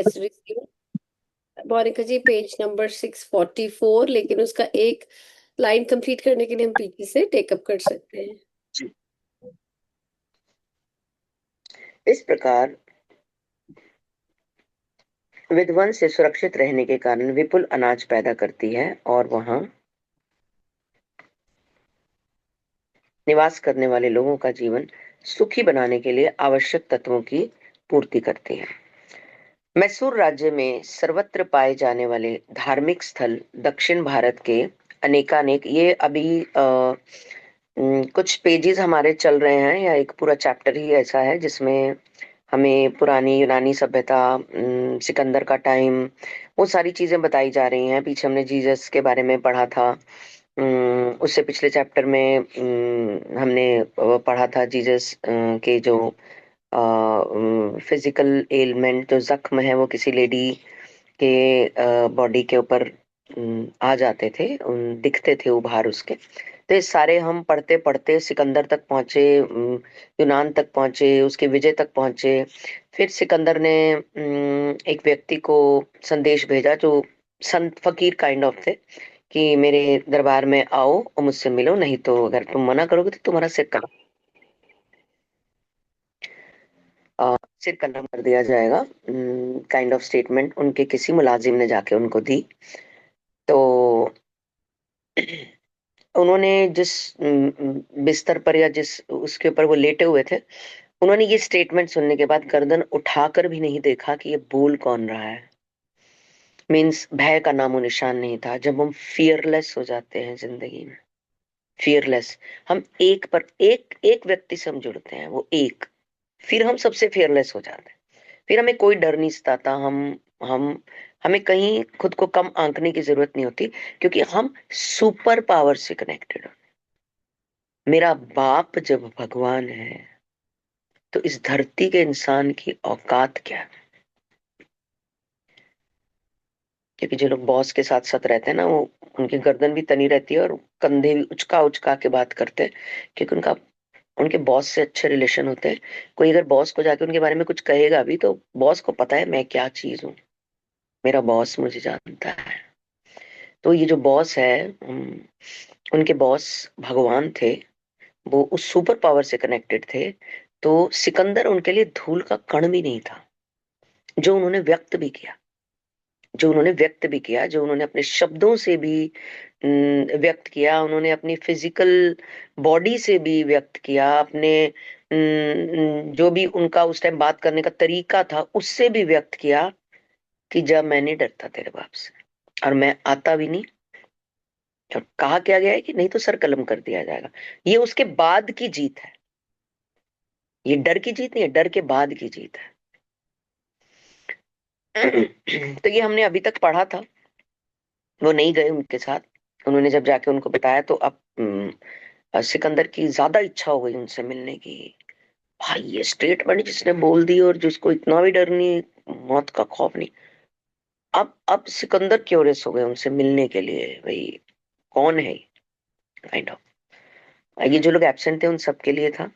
Let's resume. Monika ji, page number 644, लेकिन उसका एक लाइन कंप्लीट करने के लिए हम पीछे से टेकअप कर सकते हैं। जी। इस प्रकार विध्वंस से सुरक्षित रहने के कारण विपुल अनाज पैदा करती है और वहां निवास करने वाले लोगों का जीवन सुखी बनाने के लिए आवश्यक तत्वों की पूर्ति करती है। मैसूर राज्य में सर्वत्र पाए जाने वाले धार्मिक स्थल दक्षिण भारत के अनेकानेक, ये अभी कुछ पेजेस हमारे चल रहे हैं या एक पूरा चैप्टर ही ऐसा है जिसमें हमें पुरानी यूनानी सभ्यता, सिकंदर का टाइम, वो सारी चीजें बताई जा रही हैं। पीछे हमने जीसस के बारे में पढ़ा था। उससे पिछले चैप्टर में हमने पढ़ा था जीसस के जो फिजिकल एलिमेंट, जो जख्म है वो किसी लेडी के बॉडी के ऊपर आ जाते थे, दिखते थे उभार उसके। तो ये सारे हम पढ़ते पढ़ते सिकंदर तक पहुंचे, यूनान तक पहुंचे, उसके विजय तक पहुंचे। फिर सिकंदर ने एक व्यक्ति को संदेश भेजा जो संत फकीर काइंड ऑफ थे कि मेरे दरबार में आओ और मुझसे मिलो, नहीं तो अगर तुम मना करोगे तो तुम्हारा सिर कलम कर दिया जाएगा। काइंड ऑफ स्टेटमेंट उनके किसी मुलाजिम ने जाके उनको दी। तो उन्होंने जिस बिस्तर पर या जिस उसके ऊपर वो लेटे हुए थे, उन्होंने ये स्टेटमेंट सुनने के बाद गर्दन उठाकर भी नहीं देखा कि ये बोल कौन रहा है। मीन्स भय का नामो निशान नहीं था। जब हम फियरलेस हो जाते हैं जिंदगी में, फियरलेस, हम एक पर एक एक व्यक्ति से हम जुड़ते हैं, वो एक, फिर हम सबसे फियरलेस हो जाते हैं। फिर हमें कोई डर नहीं सताता। हम हमें कहीं खुद को कम आंकने की जरूरत नहीं होती, क्योंकि हम सुपर पावर से कनेक्टेड हो। मेरा बाप जब भगवान है तो इस धरती के इंसान की औकात क्या है? क्योंकि जो लोग बॉस के साथ साथ रहते हैं ना, वो उनकी गर्दन भी तनी रहती है और कंधे भी उचका उचका के बात करते हैं, क्योंकि उनके बॉस से अच्छे रिलेशन होते हैं। कोई अगर बॉस को जाके उनके बारे में कुछ कहेगा भी तो बॉस को पता है मैं क्या चीज हूँ, मेरा बॉस मुझे जानता है। तो ये जो बॉस है, उनके बॉस भगवान थे, वो उस सुपर पावर से कनेक्टेड थे। तो सिकंदर उनके लिए धूल का कण भी नहीं था। जो उन्होंने व्यक्त भी किया, जो उन्होंने अपने शब्दों से भी व्यक्त किया, उन्होंने अपनी फिजिकल बॉडी से भी व्यक्त किया, अपने जो भी उनका उस टाइम बात करने का तरीका था उससे भी व्यक्त किया कि जब मैं नहीं डरता तेरे बाप से, और मैं आता भी नहीं। और कहा क्या गया है कि नहीं तो सर कलम कर दिया जाएगा। ये उसके बाद की जीत है, ये डर की जीत नहीं है, डर के बाद की जीत है। तो ये हमने अभी तक पढ़ा था। वो नहीं गए उनके साथ। उन्होंने जब जाके उनको बताया तो अब सिकंदर की ज्यादा इच्छा हो गई उनसे मिलने की। भाई ये स्टेटमेंट जिसने बोल दी और जिसको इतना भी डर नहीं, मौत का खौफ नहीं, अब सिकंदर क्यूरियस हो गए उनसे मिलने के लिए। भाई कौन है, काइंड ऑफ। ये जो लोग एब्सेंट थे उन सबके लिए था।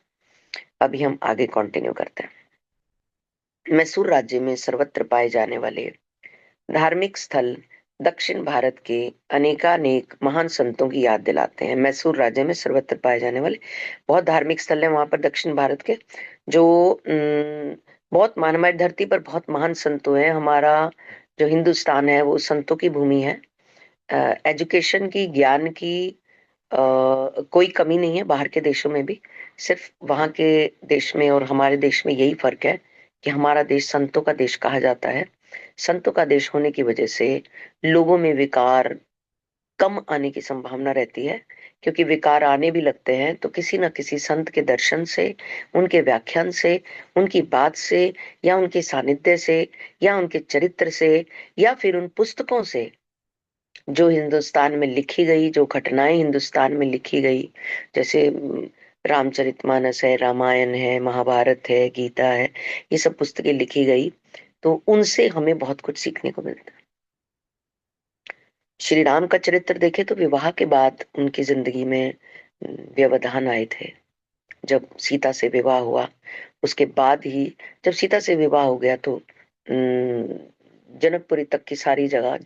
अभी हम आगे कंटिन्यू करते हैं। मैसूर राज्य में सर्वत्र पाए जाने वाले धार्मिक स्थल दक्षिण भारत के अनेकानेक महान संतों की याद दिलाते हैं। मैसूर राज्य में सर्वत्र पाए जाने वाले बहुत धार्मिक स्थल हैं वहां पर दक्षिण भारत के, जो बहुत मान, हमारी धरती पर बहुत महान संत हुए हैं। हमारा जो हिंदुस्तान है वो संतों की भूमि है। एजुकेशन की, ज्ञान की कोई कमी नहीं है बाहर के देशों में भी। सिर्फ वहां के देश में और हमारे देश में यही फर्क है कि हमारा देश संतों का देश कहा जाता है। संतों का देश होने की वजह से लोगों में विकार कम आने की संभावना रहती है। क्योंकि विकार आने भी लगते हैं तो किसी न किसी संत के दर्शन से, उनके व्याख्यान से, उनकी बात से, या उनके सानिध्य से, या उनके चरित्र से, या फिर उन पुस्तकों से जो हिंदुस्तान में लिखी गई, जो घटनाएं हिंदुस्तान में लिखी गई, जैसे रामचरितमानस है, रामायण है, महाभारत है, गीता है, ये सब पुस्तकें लिखी गई, तो उनसे हमें बहुत कुछ सीखने को मिलता है। श्री राम का चरित्र देखें तो विवाह के बाद उनकी जिंदगी में व्यवधान आए थे। जब सीता से विवाह हुआ उसके बाद ही, जब सीता से विवाह हो गया तो जनकपुरी तक की सारी जगह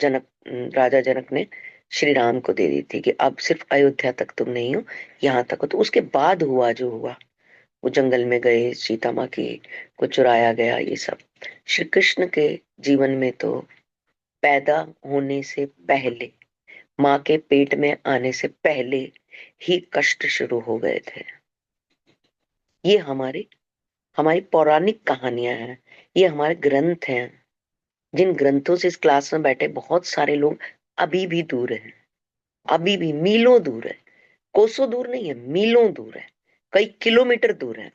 राजा जनक ने श्री राम को दे दी थी कि अब सिर्फ अयोध्या तक तुम नहीं हो, यहाँ तक हो। तो उसके बाद हुआ जो हुआ, वो जंगल में गए, सीता माँ की को चुराया गया, ये सब श्री कृष्ण के जीवन में तो पैदा होने से पहले, माँ के पेट में आने से पहले ही कष्ट शुरू हो गए थे। ये हमारी पौराणिक कहानियां हैं, ये हमारे ग्रंथ हैं, जिन ग्रंथों से इस क्लास में बैठे बहुत सारे लोग अभी भी दूर हैं, अभी भी मीलों दूर है, कोसों दूर नहीं है, मीलों दूर है, कई किलोमीटर दूर है,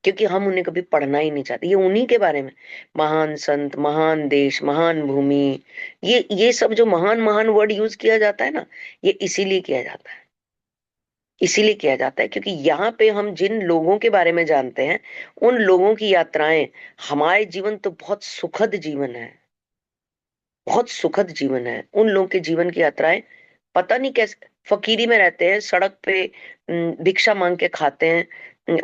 क्योंकि हम उन्हें कभी पढ़ना ही नहीं चाहते। ये उन्हीं के बारे में, महान संत, महान देश, महान भूमि, ये सब जो महान महान वर्ड यूज किया जाता है ना, ये इसीलिए किया जाता है, इसीलिए किया जाता है क्योंकि यहाँ पे हम जिन लोगों के बारे में जानते हैं, उन लोगों की यात्राएं, हमारे जीवन तो बहुत सुखद जीवन है, बहुत सुखद जीवन है, उन लोगों के जीवन की यात्राएं पता नहीं कैसे फकीरी में रहते हैं, सड़क पे भिक्षा मांग के खाते हैं,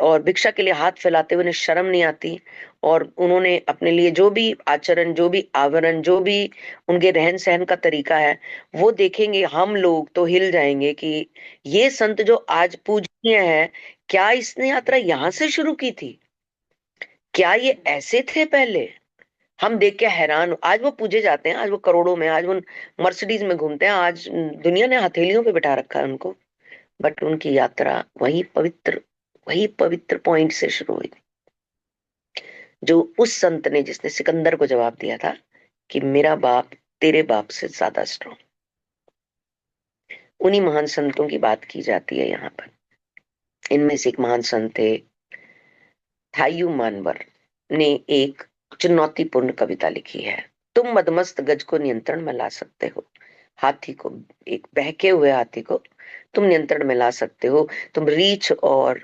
और भिक्षा के लिए हाथ फैलाते हुए उन्हें शर्म नहीं आती, और उन्होंने अपने लिए जो भी आचरण, जो भी आवरण, जो भी उनके रहन सहन का तरीका है, वो देखेंगे हम लोग तो हिल जाएंगे कि ये संत जो आज पूजनीय है, क्या इसने यात्रा यहाँ से शुरू की थी, क्या ये ऐसे थे पहले। हम देख के हैरान आज वो पूजे जाते हैं, आज वो करोड़ों में, आज वो मर्सिडीज में घूमते हैं, आज दुनिया ने हथेलियों पे बिठा रखा है उनको, बट उनकी यात्रा वही पवित्र पॉइंट से शुरू हुई, जो उस संत ने, जिसने सिकंदर को जवाब दिया था कि मेरा बाप तेरे बाप से ज्यादा स्ट्रॉन्ग। उन्हीं महान संतों की बात की जाती है यहाँ पर। इनमें से एक महान संत थे थायू मानवर, ने एक चुनौतीपूर्ण कविता लिखी है। तुम मदमस्त गज को नियंत्रण में ला सकते हो, हाथी को, एक बहके हुए हाथी को तुम नियंत्रण में ला सकते हो, तुम रीछ और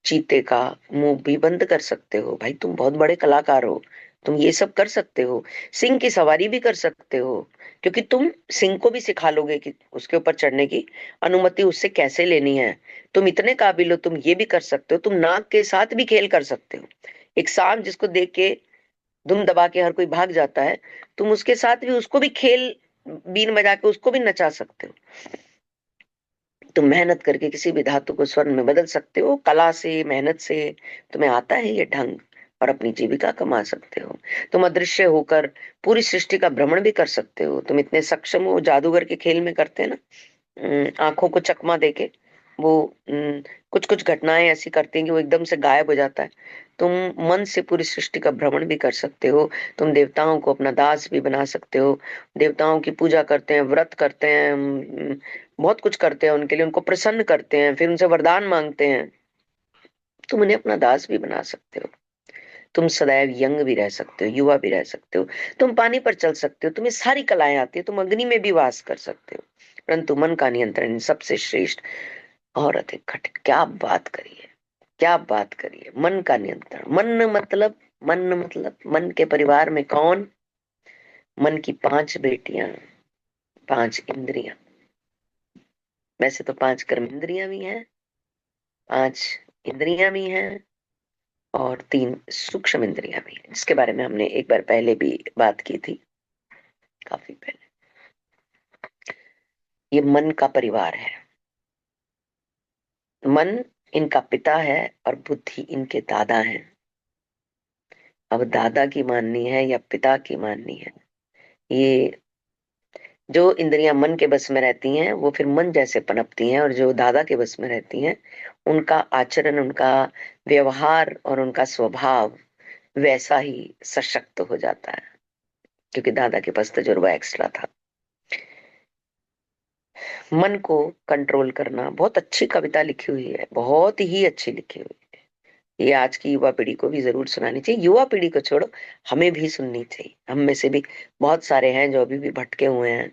चीते का मुंह भी बंद कर सकते हो, भाई तुम बहुत बड़े कलाकार हो, तुम ये सब कर सकते हो, सिंह की सवारी भी कर सकते हो, क्योंकि तुम सिंह को भी सिखा लोगे कि उसके ऊपर चढ़ने की अनुमति उससे कैसे लेनी है, तुम इतने काबिल हो, तुम ये भी कर सकते हो, तुम नाग के साथ भी खेल कर सकते हो, एक सांप जिसको देख के धुन दबा के हर कोई भाग जाता है, तुम उसके साथ भी, उसको भी खेल, बीन बजा के उसको भी नचा सकते हो, तुम मेहनत करके किसी भी धातु को स्वर्ण में बदल सकते हो, कला से, मेहनत से तुम्हें आता है ये ढंग, और अपनी जीविका कमा सकते हो, तुम अदृश्य होकर पूरी सृष्टि का भ्रमण भी कर सकते हो, तुम इतने सक्षम हो, जादूगर के खेल में करते हैं ना, आंखों को चकमा देके वो कुछ कुछ घटनाएं ऐसी करती हैं कि वो एकदम से गायब हो जाता है, तुम मन से पूरी सृष्टि का भ्रमण भी कर सकते हो, तुम देवताओं को अपना दास भी बना सकते हो, देवताओं की पूजा करते हैं, व्रत करते हैं, बहुत कुछ करते हैं उनके लिए, उनको प्रसन्न करते हैं, फिर उनसे वरदान मांगते हैं, तुम उन्हें अपना दास भी बना सकते हो, तुम सदैव यंग भी रह सकते हो, युवा भी रह सकते हो, तुम पानी पर चल सकते हो, तुम्हें सारी कलाएं आती है, तुम अग्नि में भी वास कर सकते हो, परंतु मन का नियंत्रण इन सबसे श्रेष्ठ और अधिक कठिन। क्या बात करिए, क्या बात करिए, मन का नियंत्रण। मन मतलब मन के परिवार में कौन, मन की 5 बेटियां, 5 इंद्रियां, वैसे तो 5 कर्म इंद्रियां भी हैं, 5 इंद्रियां भी हैं, और 3 सूक्ष्म इंद्रियां भी हैं, जिसके बारे में हमने एक बार पहले भी बात की थी, काफी पहले। ये मन का परिवार है, मन इनका पिता है और बुद्धि इनके दादा है। अब दादा की माननी है या पिता की माननी है, ये जो इंद्रियां मन के बस में रहती हैं वो फिर मन जैसे पनपती हैं, और जो दादा के बस में रहती हैं उनका आचरण, उनका व्यवहार और उनका स्वभाव वैसा ही सशक्त हो जाता है, क्योंकि दादा के पास तजुर्बा एक्स्ट्रा था। मन को कंट्रोल करना, बहुत अच्छी कविता लिखी हुई है, बहुत ही अच्छी लिखी हुई है, ये आज की युवा पीढ़ी को भी जरूर सुनानी चाहिए, युवा पीढ़ी को छोड़ो, हमें भी सुननी चाहिए, हम में से भी बहुत सारे हैं जो अभी भी भटके हुए हैं,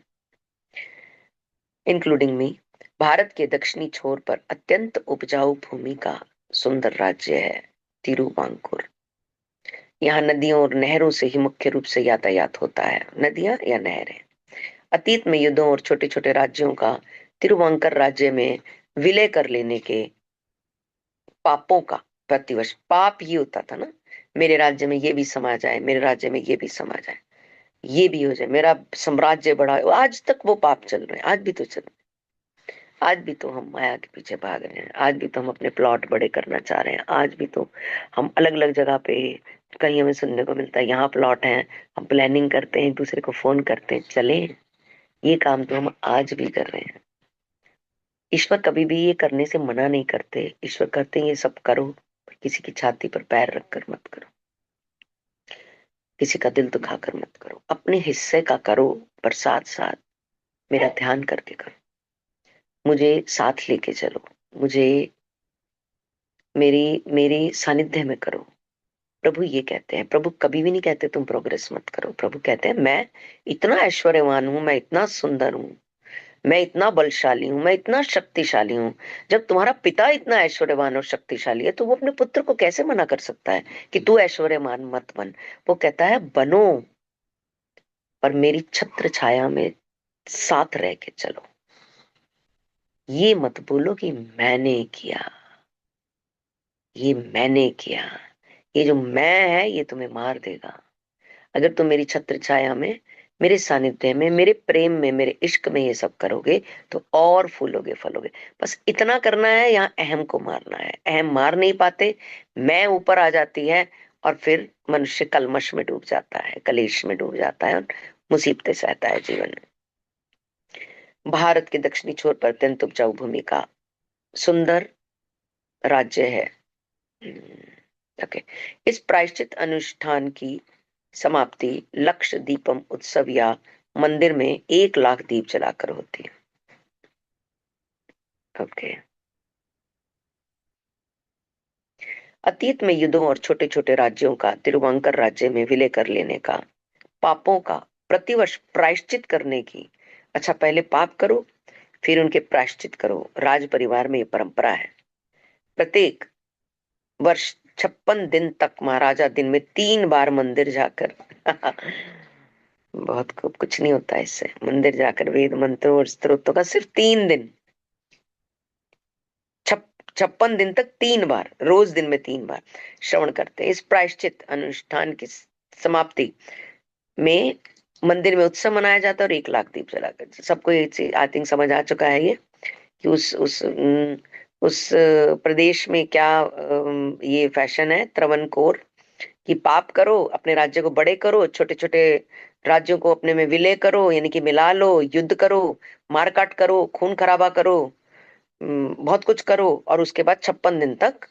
इंक्लूडिंग मी। भारत के दक्षिणी छोर पर अत्यंत उपजाऊ भूमि का सुंदर राज्य है तिरुवांकुर। यहाँ नदियों और नहरों से ही मुख्य रूप से यातायात होता है, नदियां या नहरें। अतीत में युद्धों और छोटे छोटे राज्यों का तिरुवांकर राज्य में विलय कर लेने के पापों का, प्रतिवर्ष पाप ये होता था ना, मेरे राज्य में ये भी समा जाए, मेरे राज्य में ये भी समा जाए, ये भी हो जाए, मेरा साम्राज्य बढ़ा। आज तक वो पाप चल रहे हैं, आज भी तो चल रहे हैं। आज भी तो हम माया के पीछे भाग रहे हैं, आज भी तो हम अपने प्लॉट बड़े करना चाह रहे हैं, आज भी तो हम अलग अलग जगह पे, कहीं हमें सुनने को मिलता है यहाँ प्लॉट है, हम प्लानिंग करते हैं, एक दूसरे को फोन करते हैं, चले। ये काम तो हम आज भी कर रहे हैं। ईश्वर कभी भी ये करने से मना नहीं करते, ईश्वर कहते हैं ये सब करो, पर किसी की छाती पर पैर रखकर मत करो, किसी का दिल दुखाकर मत करो, अपने हिस्से का करो, पर साथ साथ मेरा ध्यान करके करो, मुझे साथ लेके चलो, मुझे मेरी मेरी सानिध्य में करो। प्रभु ये कहते हैं, प्रभु कभी भी नहीं कहते तुम प्रोग्रेस मत करो। प्रभु कहते हैं मैं इतना ऐश्वर्यवान हूं, मैं इतना सुंदर हूं, मैं इतना बलशाली हूं, मैं इतना शक्तिशाली हूं। जब तुम्हारा पिता इतना ऐश्वर्यवान और शक्तिशाली है, तो वो अपने पुत्र को कैसे मना कर सकता है कि तू ऐश्वर्यवान मत बन। वो कहता है बनो, पर मेरी छत्र छाया में साथ रह के चलो। ये मत बोलो कि मैंने किया, ये मैंने किया। ये जो मैं है ये तुम्हें मार देगा। अगर तुम मेरी छत्र छाया में, मेरे सानिध्य में, मेरे प्रेम में, मेरे इश्क में ये सब करोगे तो और फूलोगे फलोगे। बस इतना करना है, यहाँ अहम को मारना है। अहम मार नहीं पाते, मैं ऊपर आ जाती है, और फिर मनुष्य कलमश में डूब जाता है, कलेश में डूब जाता है, और मुसीबतें सहता है जीवन में। भारत के दक्षिणी छोर पर अत्यंत उपजाऊ भूमि का सुंदर राज्य है। ओके। इस प्रायश्चित अनुष्ठान की समाप्ति लक्ष्य दीपम उत्सव या मंदिर में 1 लाख दीप जलाकर होती है। ओके। अतीत में युद्धों और छोटे छोटे राज्यों का तिरुवंकर राज्य में विलय कर लेने का, पापों का प्रतिवर्ष प्रायश्चित करने की, अच्छा पहले पाप करो फिर उनके प्रायश्चित करो, राज परिवार में ये परंपरा है। प्रत्येक वर्ष 56 दिन तक महाराजा दिन में 3 बार मंदिर जाकर बहुत खूब, कुछ नहीं होता इससे, मंदिर जाकर वेद मंत्रों और स्तोत्रों का सिर्फ 3 दिन, 56 दिन तक 3 बार, रोज दिन में 3 बार श्रवण करते हैं। इस प्रायश्चित अनुष्ठान की समाप्ति में मंदिर में उत्सव मनाया जाता है, और 1 लाख दीप जलाकर। सबको ये चीज आई थिंक समझ आ चुका है ये, कि उस प्रदेश में क्या ये फैशन है त्रवणकोर, कि पाप करो, अपने राज्य को बड़े करो, छोटे छोटे राज्यों को अपने में विलय करो, यानी कि मिला लो, युद्ध करो, मारकाट करो, खून खराबा करो, बहुत कुछ करो, और उसके बाद 56 दिन तक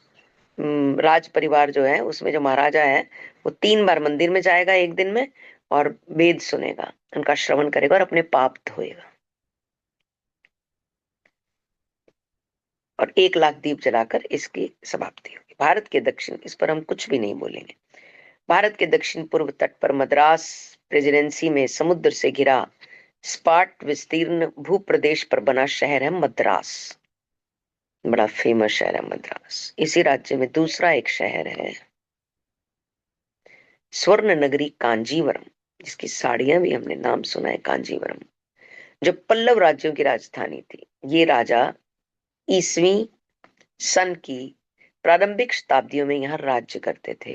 राज परिवार जो है उसमें जो महाराजा है वो 3 बार मंदिर में जाएगा एक दिन में, और वेद सुनेगा, उनका श्रवण करेगा, और अपने पाप धोएगा, और 1 लाख दीप जलाकर इसकी समाप्ति होगी। भारत के दक्षिण, इस पर हम कुछ भी नहीं बोलेंगे, भारत के दक्षिण पूर्व तट पर मद्रास प्रेसिडेंसी में समुद्र से घिरा स्पाट विस्तीर्ण भूप्रदेश पर बना शहर है मद्रास। बड़ा फेमस शहर है मद्रास। इसी राज्य में दूसरा एक शहर है स्वर्ण नगरी कांजीवरम, जिसकी साड़ियां भी हमने नाम सुना है, कांजीवरम, जो पल्लव राज्यों की राजधानी थी। ये राजा ईसवीं सन की प्रारंभिक शताब्दियों में यहाँ राज्य करते थे।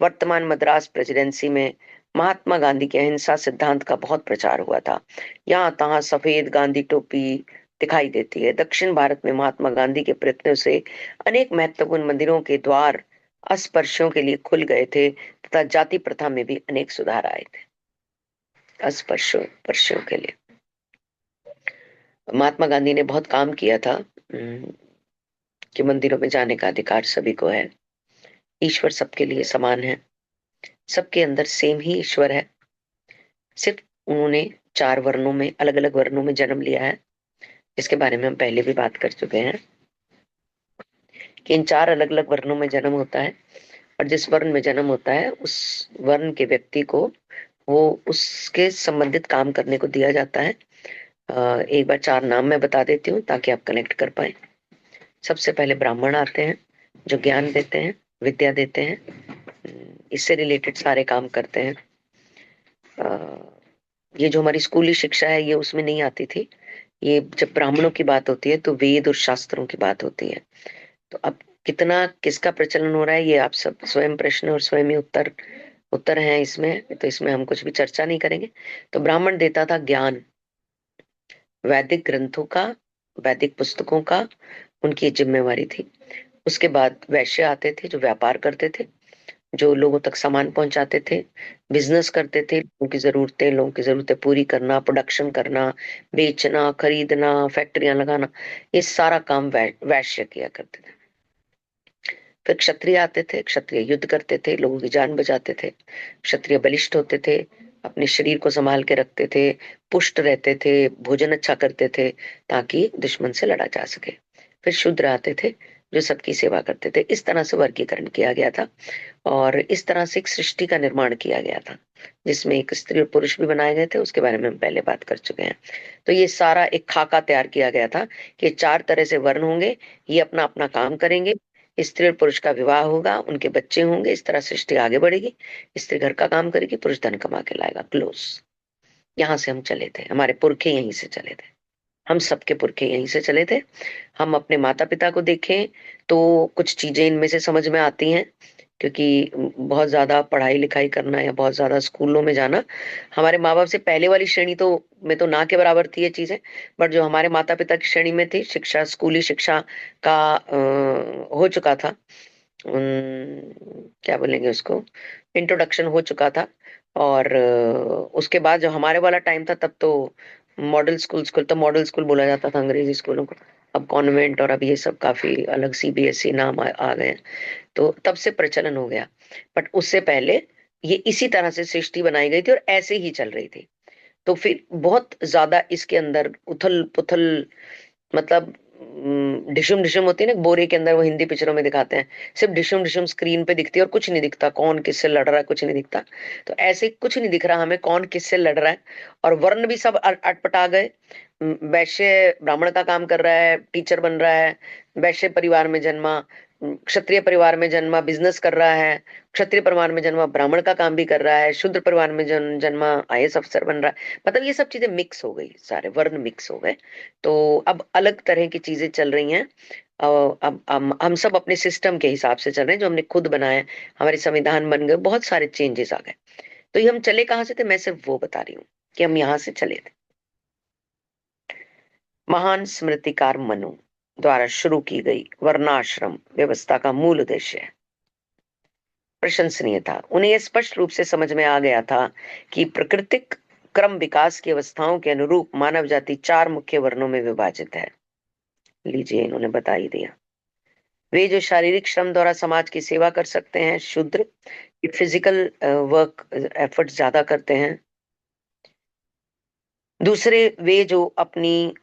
वर्तमान मद्रास प्रेसिडेंसी में महात्मा गांधी के अहिंसा सिद्धांत का बहुत प्रचार हुआ था। यहाँ तहाँ सफेद गांधी टोपी दिखाई देती है। दक्षिण भारत में महात्मा गांधी के प्रयत्नों से अनेक महत्वपूर्ण मंदिरों के द्वार अस्पृश्यों के लिए खुल गए थे, तथा जाति प्रथा में भी अनेक सुधार आए थे। अस्पृश्यों स्पर्शियों के लिए महात्मा गांधी ने बहुत काम किया था, कि मंदिरों में जाने का अधिकार सभी को है, ईश्वर सबके लिए समान है, सबके अंदर सेम ही ईश्वर है। सिर्फ उन्होंने 4 वर्णों में, अलग अलग वर्णों में जन्म लिया है, जिसके बारे में हम पहले भी बात कर चुके हैं, कि इन 4 अलग अलग वर्णों में जन्म होता है, और जिस वर्ण में जन्म होता है उस वर्ण के व्यक्ति को वो उसके संबंधित काम करने को दिया जाता है। एक बार 4 नाम मैं बता देती हूँ ताकि आप कनेक्ट कर पाए। सबसे पहले ब्राह्मण आते हैं, जो ज्ञान देते हैं, विद्या देते हैं, इससे रिलेटेड सारे काम करते हैं। ये जो हमारी स्कूली शिक्षा है ये उसमें नहीं आती थी। ये जब ब्राह्मणों की बात होती है तो वेद और शास्त्रों की बात होती है। तो अब कितना किसका प्रचलन हो रहा है ये आप सब स्वयं प्रश्न और स्वयं ही उत्तर उत्तर हैं इसमें, तो इसमें हम कुछ भी चर्चा नहीं करेंगे। तो ब्राह्मण देता था ज्ञान, वैदिक ग्रंथों का, वैदिक पुस्तकों का, उनकी जिम्मेवारी थी। उसके बाद वैश्य आते थे जो व्यापार करते थे, जो लोगों तक सामान पहुंचाते थे, बिजनेस करते थे, लोगों की जरूरतें पूरी करना, प्रोडक्शन करना, बेचना, खरीदना, फैक्ट्रियां लगाना, ये सारा काम वैश्य किया करते थे। फिर क्षत्रिय आते थे, क्षत्रिय युद्ध करते थे, लोगों की जान बचाते थे। क्षत्रिय बलिष्ठ होते थे, अपने शरीर को संभाल के रखते थे, पुष्ट रहते थे, भोजन अच्छा करते थे ताकि दुश्मन से लड़ा जा सके। फिर शूद्र आते थे जो सबकी सेवा करते थे। इस तरह से वर्गीकरण किया गया था, और इस तरह से एक सृष्टि का निर्माण किया गया था, जिसमें एक स्त्री और पुरुष भी बनाए गए थे। उसके बारे में हम पहले बात कर चुके हैं। तो ये सारा एक खाका तैयार किया गया था कि 4 तरह से वर्ण होंगे, ये अपना अपना काम करेंगे, स्त्री और पुरुष का विवाह होगा, उनके बच्चे होंगे, इस तरह सृष्टि आगे बढ़ेगी। स्त्री घर का काम करेगी, पुरुष धन कमा के लाएगा। क्लोज। यहाँ से हम चले थे, हमारे पुरखे यहीं से चले थे, हम सबके पुरखे यहीं से चले थे। हम अपने माता पिता को देखें तो कुछ चीजें इनमें से समझ में आती हैं, क्योंकि बहुत ज्यादा पढ़ाई लिखाई करना या बहुत ज्यादा स्कूलों में जाना, हमारे माँ बाप से पहले वाली श्रेणी तो में तो ना के बराबर थी ये चीजें। बट जो हमारे माता पिता की श्रेणी में थी, शिक्षा, स्कूली शिक्षा का हो चुका था, क्या बोलेंगे उसको, इंट्रोडक्शन हो चुका था। और उसके बाद जो हमारे वाला टाइम था, तब तो मॉडल स्कूल, स्कूल तो मॉडल स्कूल बोला जाता था अंग्रेजी स्कूलों को। अब कॉन्वेंट और अब ये सब काफी अलग सीबीएसई नाम आ गए हैं, तो तब से प्रचलन हो गया। बट उससे पहले ये इसी तरह से सृष्टि बनाई गई थी और ऐसे ही चल रही थी। तो फिर बहुत ज्यादा इसके अंदर उथल पुथल, मतलब डिशुम डिशुम होती है ना बोरे के अंदर, वो हिंदी पिक्चरों में दिखाते हैं, सिर्फ डिशुम डिशुम स्क्रीन पे दिखती है और कुछ नहीं दिखता, कौन किससे लड़ रहा है कुछ नहीं दिखता। तो ऐसे कुछ नहीं दिख रहा हमें कौन किससे लड़ रहा है। और वर्ण भी सब अटपटा गए। वैश्य ब्राह्मण का काम कर रहा है, टीचर बन रहा है, वैश्य परिवार में जन्मा, क्षत्रिय परिवार में जन्मा, बिजनेस कर रहा है, क्षत्रिय परिवार में जन्मा, ब्राह्मण का काम भी कर रहा है, शूद्र परिवार में जन्मा, आईएएस अफसर बन रहा है। मतलब ये सब चीजें मिक्स हो गई, सारे वर्ण मिक्स हो गए। तो अब अलग तरह की चीजें चल रही हैं। अब हम सब अपने सिस्टम के हिसाब से चल रहे हैं जो हमने खुद बनाया है। हमारे संविधान बन गए, बहुत सारे चेंजेस आ गए। तो ये हम चले कहाँ से थे, मैं सिर्फ वो बता रही हूँ कि हम यहाँ से चले थे। महान स्मृतिकार मनु द्वारा शुरू की गई वर्णाश्रम व्यवस्था का मूल उद्देश्य प्रशंसनीय था। उन्हें यह स्पष्ट रूप से समझ में आ गया था कि प्राकृतिक क्रम विकास की अवस्थाओं के अनुरूप मानव जाति 4 मुख्य वर्णों में विभाजित है। लीजिए, इन्होंने बता ही दिया। वे जो शारीरिक श्रम द्वारा समाज की सेवा कर सकते हैं, शूद्र, फिजिकल वर्क एफर्ट ज्यादा करते हैं। दूसरे, वे जो अपनी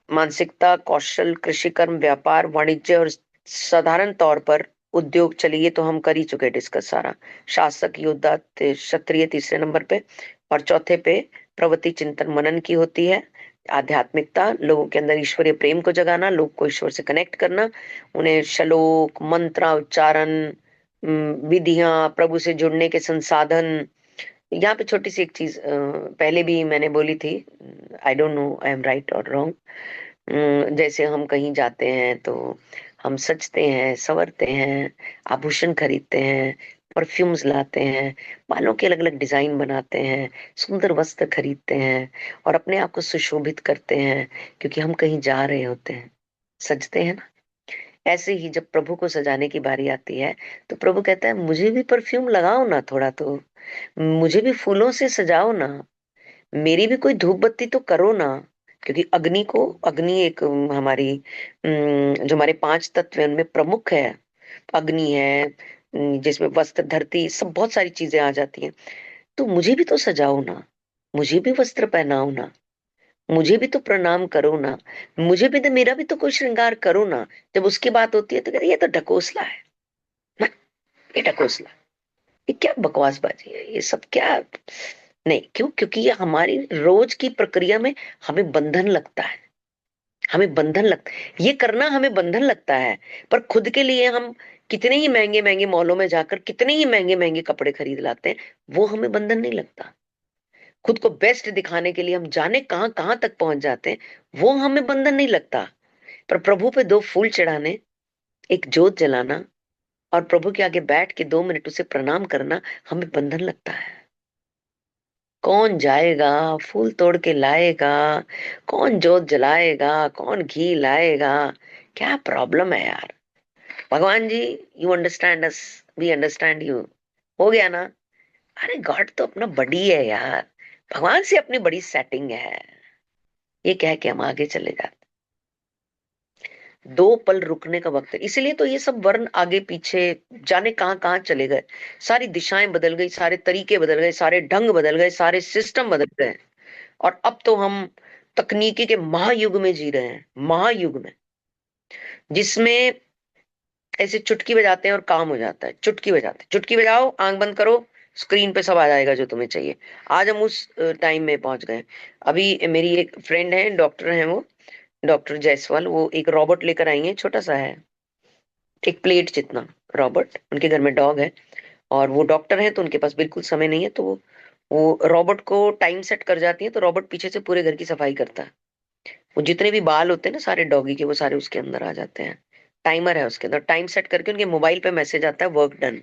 मानसिकता, कौशल, कृषि कर्म, व्यापार, वाणिज्य और साधारण तौर पर उद्योग, चलिए तो हम कर ही चुके डिस्कस सारा। शासक, योद्धा, क्षत्रिय तीसरे नंबर पे, और चौथे पे प्रवृत्ति, चिंतन, मनन की होती है। आध्यात्मिकता, लोगों के अंदर ईश्वरीय प्रेम को जगाना, लोग को ईश्वर से कनेक्ट करना, उन्हें श्लोक, मंत्र, उच्चारण, विधियां, प्रभु से जुड़ने के संसाधन। यहाँ पे छोटी सी एक चीज पहले भी मैंने बोली थी, I don't know I am right और रॉन्ग। जैसे हम कहीं जाते हैं तो हम सजते हैं, संवरते हैं, आभूषण खरीदते हैं, परफ्यूम्स लाते हैं, बालों के अलग अलग डिजाइन बनाते हैं, सुंदर वस्त्र खरीदते हैं और अपने आप को सुशोभित करते हैं, क्योंकि हम कहीं जा रहे होते हैं, सजते हैं ना। ऐसे ही जब प्रभु को सजाने की बारी आती है, तो प्रभु कहता है मुझे भी परफ्यूम लगाओ ना थोड़ा, तो मुझे भी फूलों से सजाओ ना, मेरी भी कोई धूप बत्ती तो करो ना। क्योंकि अग्नि एक हमारी जो हमारे 5 तत्व है उनमें प्रमुख है। अग्नि है, जिसमें वस्त्र, धरती, सब बहुत सारी चीजें आ जाती हैं। तो मुझे भी तो सजाओ ना, मुझे भी वस्त्र पहनाओ ना, मुझे भी तो प्रणाम करो ना, मुझे भी तो, मेरा भी तो कोई श्रृंगार करो ना। जब उसकी बात होती है तो कहते हैं, ये तो ढकोसला है ना, ये ढकोसला, ये क्या बकवासबाजी है, ये सब क्या। नहीं, क्यों? क्योंकि ये हमारी रोज की प्रक्रिया में हमें बंधन लगता है, हमें बंधन लगता है, ये करना हमें बंधन लगता है। पर खुद के लिए हम कितने ही महंगे महंगे मॉलों में जाकर कितने ही महंगे महंगे कपड़े खरीद लाते हैं, वो हमें बंधन नहीं लगता। खुद को बेस्ट दिखाने के लिए हम जाने कहाँ कहाँ तक पहुंच जाते हैं, वो हमें बंधन नहीं लगता। पर प्रभु पे 2 फूल चढ़ाने, एक जोत जलाना और प्रभु के आगे बैठ के 2 मिनट उसे प्रणाम करना हमें बंधन लगता है। कौन जाएगा, फूल तोड़ के लाएगा, कौन जोत जलाएगा, कौन घी लाएगा? क्या प्रॉब्लम है यार? भगवान जी, you understand us, we understand you, हो गया ना? अरे गॉड तो अपना बड़ी है यार, भगवान से अपनी बड़ी सेटिंग है, ये कह के हम आगे चले जाते। 2 पल रुकने का वक्त है, इसलिए तो ये सब वर्ण आगे पीछे जाने कहाँ कहाँ चले गए। सारी दिशाएं बदल गई, सारे तरीके बदल गए, सारे ढंग बदल गए, सारे सिस्टम बदल गए। और अब तो हम तकनीकी के महायुग में जी रहे हैं, महायुग में, जिसमें ऐसे चुटकी बजाते हैं और काम हो जाता है। चुटकी बजाते, चुटकी बजाओ, आंख बंद करो, स्क्रीन पे सब आ जाएगा जो तुम्हें चाहिए। आज हम उस टाइम में पहुंच गए। अभी मेरी एक फ्रेंड है, डॉक्टर है वो, डॉक्टर जायसवाल, वो एक रॉबोट लेकर आई है, छोटा सा है, एक प्लेट जितना रॉबोट। उनके घर में डॉग है, और वो डॉक्टर है तो उनके पास बिल्कुल समय नहीं है, तो वो रॉबोट को टाइम सेट कर जाती है, तो रॉबोट पीछे से पूरे घर की सफाई करता है। वो जितने भी बाल होते हैं ना सारे डॉगी के, वो सारे उसके अंदर आ जाते हैं। टाइमर है उसके अंदर, टाइम सेट करके उनके मोबाइल पे मैसेज आता है, वर्क डन।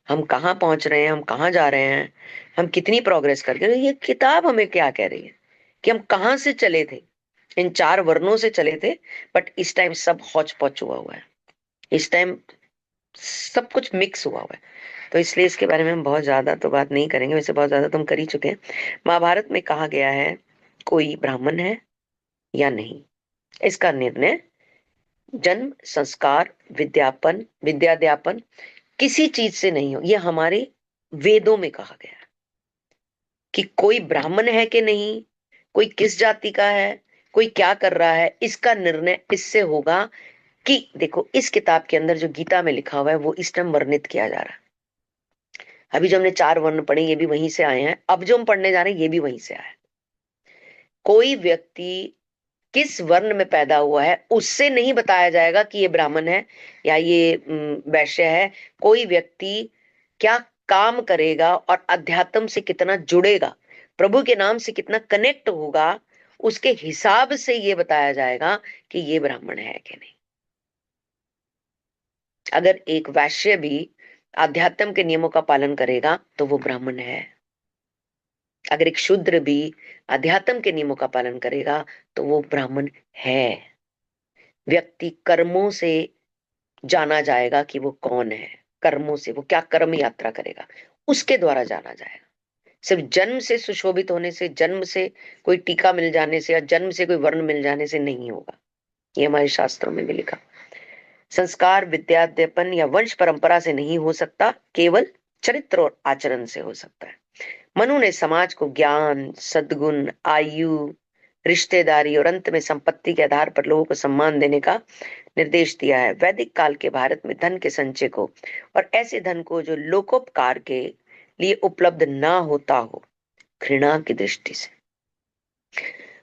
हम कहाँ पहुंच रहे हैं, हम कहाँ जा रहे हैं, हम कितनी प्रोग्रेस कर गए। ये किताब हमें क्या कह रही है कि हम कहाँ से चले थे, इन 4 वर्णों से चले थे, बट इस टाइम सब हौच पौच हुआ हुआ है। इस टाइम सब कुछ मिक्स हुआ हुआ है। तो इसलिए इसके बारे में हम बहुत ज्यादा तो बात नहीं करेंगे, वैसे बहुत ज्यादा तो हम कर ही चुके हैं। महाभारत में कहा गया है कोई ब्राह्मण है या नहीं, इसका निर्णय जन्म, संस्कार, विद्यापन, विद्याध्यापन किसी चीज से नहीं हो। ये हमारे वेदों में कहा गया है कि कोई ब्राह्मण है कि नहीं, कोई किस जाति का है, कोई क्या कर रहा है, इसका निर्णय इससे होगा कि देखो इस किताब के अंदर जो गीता में लिखा हुआ है वो इस टाइम वर्णित किया जा रहा है। अभी जो हमने 4 वर्ण पढ़े ये भी वहीं से आए हैं, अब जो हम पढ़ने जा रहे हैं ये भी वहीं से आया है। कोई व्यक्ति किस वर्ण में पैदा हुआ है उससे नहीं बताया जाएगा कि ये ब्राह्मण है या ये वैश्य है। कोई व्यक्ति क्या काम करेगा और अध्यात्म से कितना जुड़ेगा, प्रभु के नाम से कितना कनेक्ट होगा, उसके हिसाब से ये बताया जाएगा कि ये ब्राह्मण है कि नहीं। अगर एक वैश्य भी अध्यात्म के नियमों का पालन करेगा तो वो ब्राह्मण है। अगर एक शूद्र भी अध्यात्म के नियमों का पालन करेगा तो वो ब्राह्मण है। व्यक्ति कर्मों से जाना जाएगा कि वो कौन है, कर्मों से, वो क्या कर्म यात्रा करेगा उसके द्वारा जाना जाएगा। सिर्फ जन्म से सुशोभित होने से, जन्म से कोई टीका मिल जाने से या जन्म से कोई वर्ण मिल जाने से नहीं होगा। ये हमारे शास्त्रों में भी लिखा। संस्कार, विद्याध्यपन या वंश परंपरा से नहीं हो सकता, केवल चरित्र और आचरण से हो सकता है। मनु ने समाज को ज्ञान, सद्गुण, आयु, रिश्तेदारी और अंत में संपत्ति के आधार पर लोगों को सम्मान देने का निर्देश दिया है। वैदिक काल के भारत में धन के संचय को और ऐसे धन को जो लोकोपकार के लिए उपलब्ध ना होता हो, घृणा की दृष्टि से,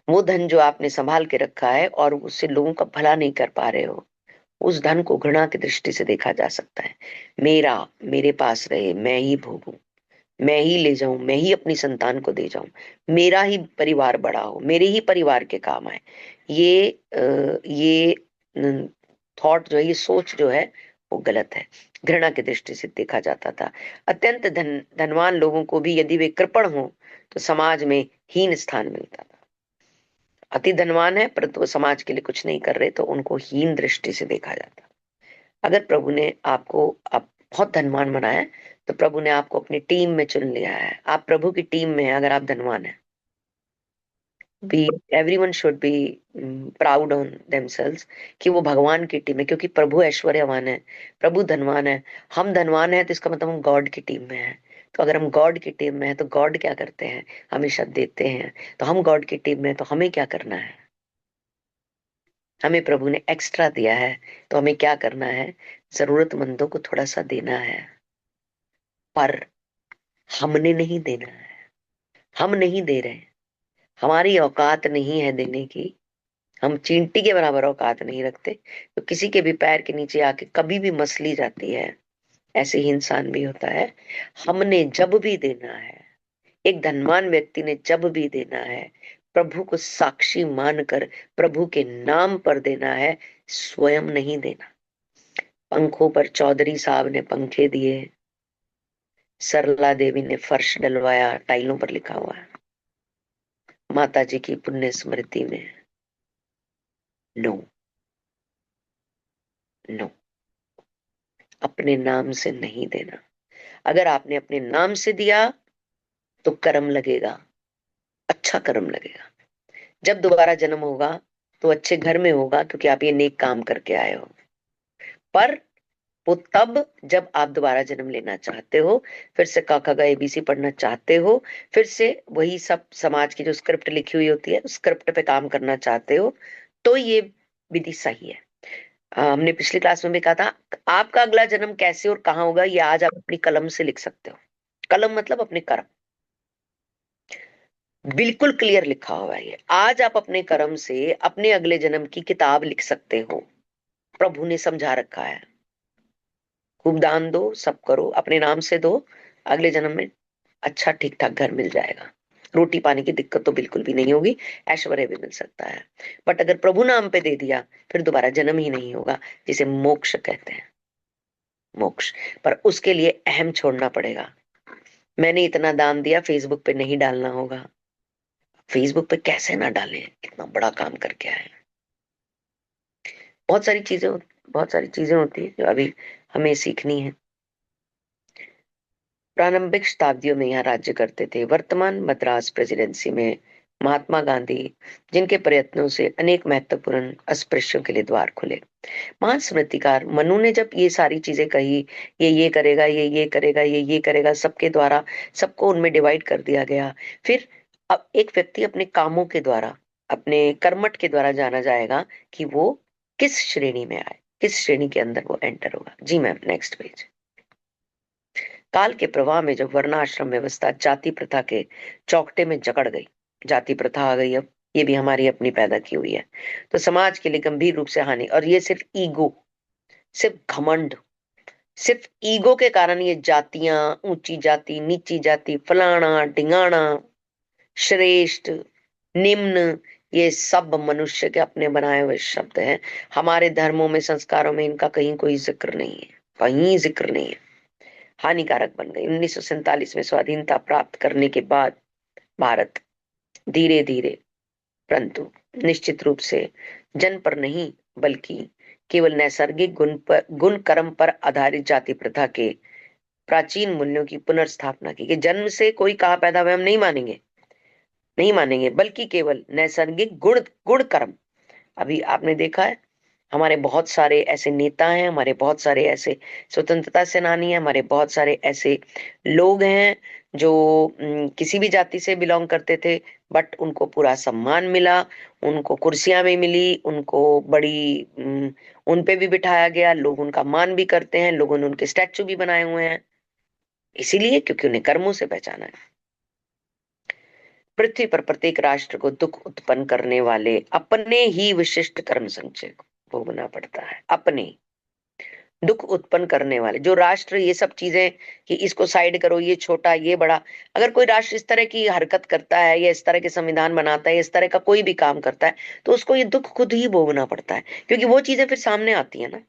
वो धन जो आपने संभाल के रखा है और उससे लोगों का भला नहीं कर पा रहे हो, उस धन को घृणा की दृष्टि से देखा जा सकता है। मेरा, मेरे पास रहे, मैं ही भोगूं, मैं ही ले जाऊं, मैं ही अपनी संतान को दे जाऊं, मेरा ही परिवार बड़ा हो, मेरे ही परिवार के काम आए। ये थॉट जो है, ये सोच जो है वो गलत है, घृणा की दृष्टि से देखा जाता था। अत्यंत धनवान लोगों को भी यदि वे कृपण हो तो समाज में हीन स्थान मिलता था। अति धनवान है परंतु वो समाज के लिए कुछ नहीं कर रहे तो उनको हीन दृष्टि से देखा जाता। अगर प्रभु ने आपको आप बहुत धनवान बनाया है तो प्रभु ने आपको अपनी टीम में चुन लिया है, आप प्रभु की टीम में हैं। अगर आप धनवान हैं, be everyone should be proud on themselves कि वो भगवान की टीम है, क्योंकि प्रभु ऐश्वर्यवान है, प्रभु धनवान है। हम धनवान है तो इसका मतलब हम गॉड की टीम में हैं। तो अगर हम गॉड की टीम में हैं तो गॉड क्या करते हैं, हमेशा देते हैं। तो हम गॉड की टीम में हैं तो हमें क्या करना है, हमें प्रभु ने एक्स्ट्रा दिया है तो हमें क्या करना है, जरूरतमंदों को थोड़ा सा देना है। पर हमने नहीं देना है, हम नहीं दे रहे हैं, हमारी औकात नहीं है देने की। हम चींटी के बराबर औकात नहीं रखते, तो किसी के भी पैर के नीचे आके कभी भी मसली जाती है। ऐसे ही इंसान भी होता है। हमने जब भी देना है, एक धनवान व्यक्ति ने जब भी देना है, प्रभु को साक्षी मानकर प्रभु के नाम पर देना है, स्वयं नहीं देना। पंखों पर चौधरी साहब ने पंखे दिए, सरला देवी ने फर्श डलवाया, टाइलों पर लिखा हुआ है माता जी की पुण्य स्मृति में। नो, नो, अपने नाम से नहीं देना। अगर आपने अपने नाम से दिया तो कर्म लगेगा, अच्छा कर्म लगेगा। जब दोबारा जन्म होगा तो अच्छे घर में होगा, क्योंकि आप ये नेक काम करके आए हो। पर वो तब जब आप दोबारा जन्म लेना चाहते हो, फिर से क ख ग ABC पढ़ना चाहते हो, फिर से वही सब समाज की जो स्क्रिप्ट लिखी हुई होती है, उस स्क्रिप्ट पे काम करना चाहते हो, तो ये विधि सही है। हमने पिछली क्लास में भी कहा था, आपका अगला जन्म कैसे और कहाँ होगा ये आज आप अपनी कलम से लिख सकते हो। कलम मतलब अपने कर्म, बिल्कुल क्लियर लिखा हुआ है ये। आज आप अपने कर्म से अपने अगले जन्म की किताब लिख सकते हो। प्रभु ने समझा रखा है। खूब दान दो, सब करो, अपने नाम से दो, अगले जन्म में अच्छा ठीक ठाक घर मिल जाएगा। रोटी पानी की दिक्कत तो बिल्कुल भी नहीं होगी, ऐश्वर्य भी मिल सकता है। बट अगर प्रभु नाम पे दे दिया, फिर दोबारा जन्म ही नहीं होगा, जिसे मोक्ष कहते हैं। मोक्ष, पर उसके लिए अहम छोड़ना पड़ेगा। मैंने इतना दान दिया, फेसबुक पे नहीं डालना होगा। फेसबुक पे कैसे ना डालें, इतना बड़ा काम करके आए। बहुत सारी चीजें बहुत सारी चीजें होती है जो अभी हमें सीखनी है। प्रारंभिक शताब्दियों में यहाँ राज्य करते थे वर्तमान मद्रास प्रेसिडेंसी में महात्मा गांधी, जिनके प्रयत्नों से अनेक महत्वपूर्ण अस्पृश्यों के लिए द्वार खुले। महान स्मृतिकार मनु ने जब ये सारी चीजें कही, ये करेगा, ये करेगा, ये करेगा, सबके द्वारा सबको उनमें डिवाइड कर दिया गया। फिर अब एक व्यक्ति अपने कामों के द्वारा, अपने कर्मठ के द्वारा जाना जाएगा कि वो किस श्रेणी में आए, किस श्रेणी के अंदर वो एंटर होगा। जी मैम, नेक्स्ट पेज। काल के प्रवाह में जब वर्णाश्रम व्यवस्था जाति प्रथा के चौकटे में जकड़ गई, जाति प्रथा आ गई, अब ये भी हमारी अपनी पैदा की हुई है, तो समाज के लिए गंभीर रूप से हानि। और ये सिर्फ ईगो, सिर्फ घमंड, सिर्फ ईगो के कारण ये जातियां, ऊंची जाति, नीची जाति, फलाना ढिंगाना, श्रेष्ठ, निम्न, ये सब मनुष्य के अपने बनाए हुए शब्द हैं। हमारे धर्मों में, संस्कारों में इनका कहीं कोई जिक्र नहीं है, कहीं जिक्र नहीं है। हानिकारक बन गई। 1947 में स्वाधीनता प्राप्त करने के बाद भारत धीरे धीरे, परंतु निश्चित रूप से जन पर नहीं, बल्कि केवल नैसर्गिक गुण कर्म पर आधारित जाति प्रथा के प्राचीन मूल्यों की पुनर्स्थापना की। कि जन्म से कोई कहाँ पैदा हुआ हम नहीं मानेंगे, नहीं मानेंगे, बल्कि केवल नैसर्गिक गुण गुण कर्म। अभी आपने देखा है, हमारे बहुत सारे ऐसे नेता हैं, हमारे बहुत सारे ऐसे स्वतंत्रता सेनानी हैं, हमारे बहुत सारे ऐसे लोग हैं जो किसी भी जाति से बिलोंग करते थे, बट उनको पूरा सम्मान मिला, उनको कुर्सियां भी मिली, उनको बड़ी उन पे भी बिठाया गया, लोग उनका मान भी करते हैं, लोगों ने उनके स्टैचू भी बनाए हुए हैं। इसीलिए क्योंकि उन्हें कर्मों से पहचाना है। पृथ्वी पर प्रत्येक राष्ट्र को दुख उत्पन्न करने वाले अपने ही विशिष्ट कर्म संचय को भोगना पड़ता है। अपने दुख उत्पन्न करने वाले जो राष्ट्र ये सब चीजें, कि इसको साइड करो, ये छोटा ये बड़ा, अगर कोई राष्ट्र इस तरह की हरकत करता है या इस तरह के संविधान बनाता है, इस तरह का कोई भी काम करता है, तो उसको ये दुख खुद ही भोगना पड़ता है। क्योंकि वो चीजें फिर सामने आती है ना,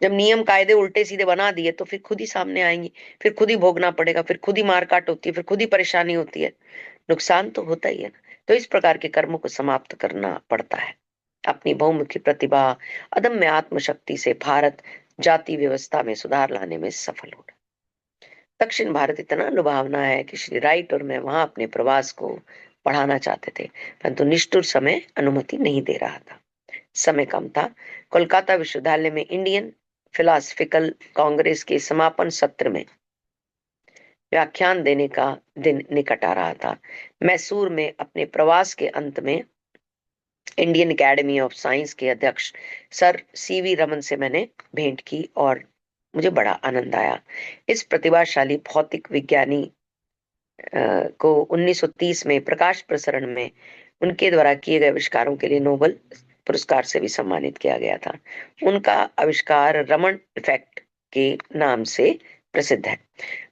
जब नियम कायदे उल्टे सीधे बना दिए तो फिर खुद ही सामने आएंगी, फिर खुद ही भोगना पड़ेगा, फिर खुद ही मारकाट होती है, फिर खुद ही परेशानी होती है, नुकसान तो होता ही है ना। तो इस प्रकार के कर्मों को समाप्त करना पड़ता है। अपनी बहुमुखी प्रतिभा, अदम्य आत्मशक्ति से भारत जाति व्यवस्था में सुधार लाने में सफल हो। दक्षिण भारत इतना लुभावना है कि श्री राइट और मैं वहां अपने प्रवास को बढ़ाना चाहते थे, परंतु निष्ठुर समय अनुमति नहीं दे रहा था। समय कम था। कोलकाता विश्वविद्यालय में इंडियन फिलोसफिकल कांग्रेस के समापन सत्र में व्याख्यान देने का दिन निकट आ रहा था। मैसूर में अपने प्रवास के अंत में इंडियन एकेडमी ऑफ साइंस के अध्यक्ष सर सीवी रमन से मैंने भेंट की और मुझे बड़ा आनंद आया। इस प्रतिभाशाली भौतिक विज्ञानी को 1930 में प्रकाश प्रसरण में उनके द्वारा किए गए आविष्कारों के लिए नोबेल पुरस्कार से भी सम्मानित किया गया था। उनका आविष्कार रमन इफेक्ट के नाम से प्रसिद्ध है।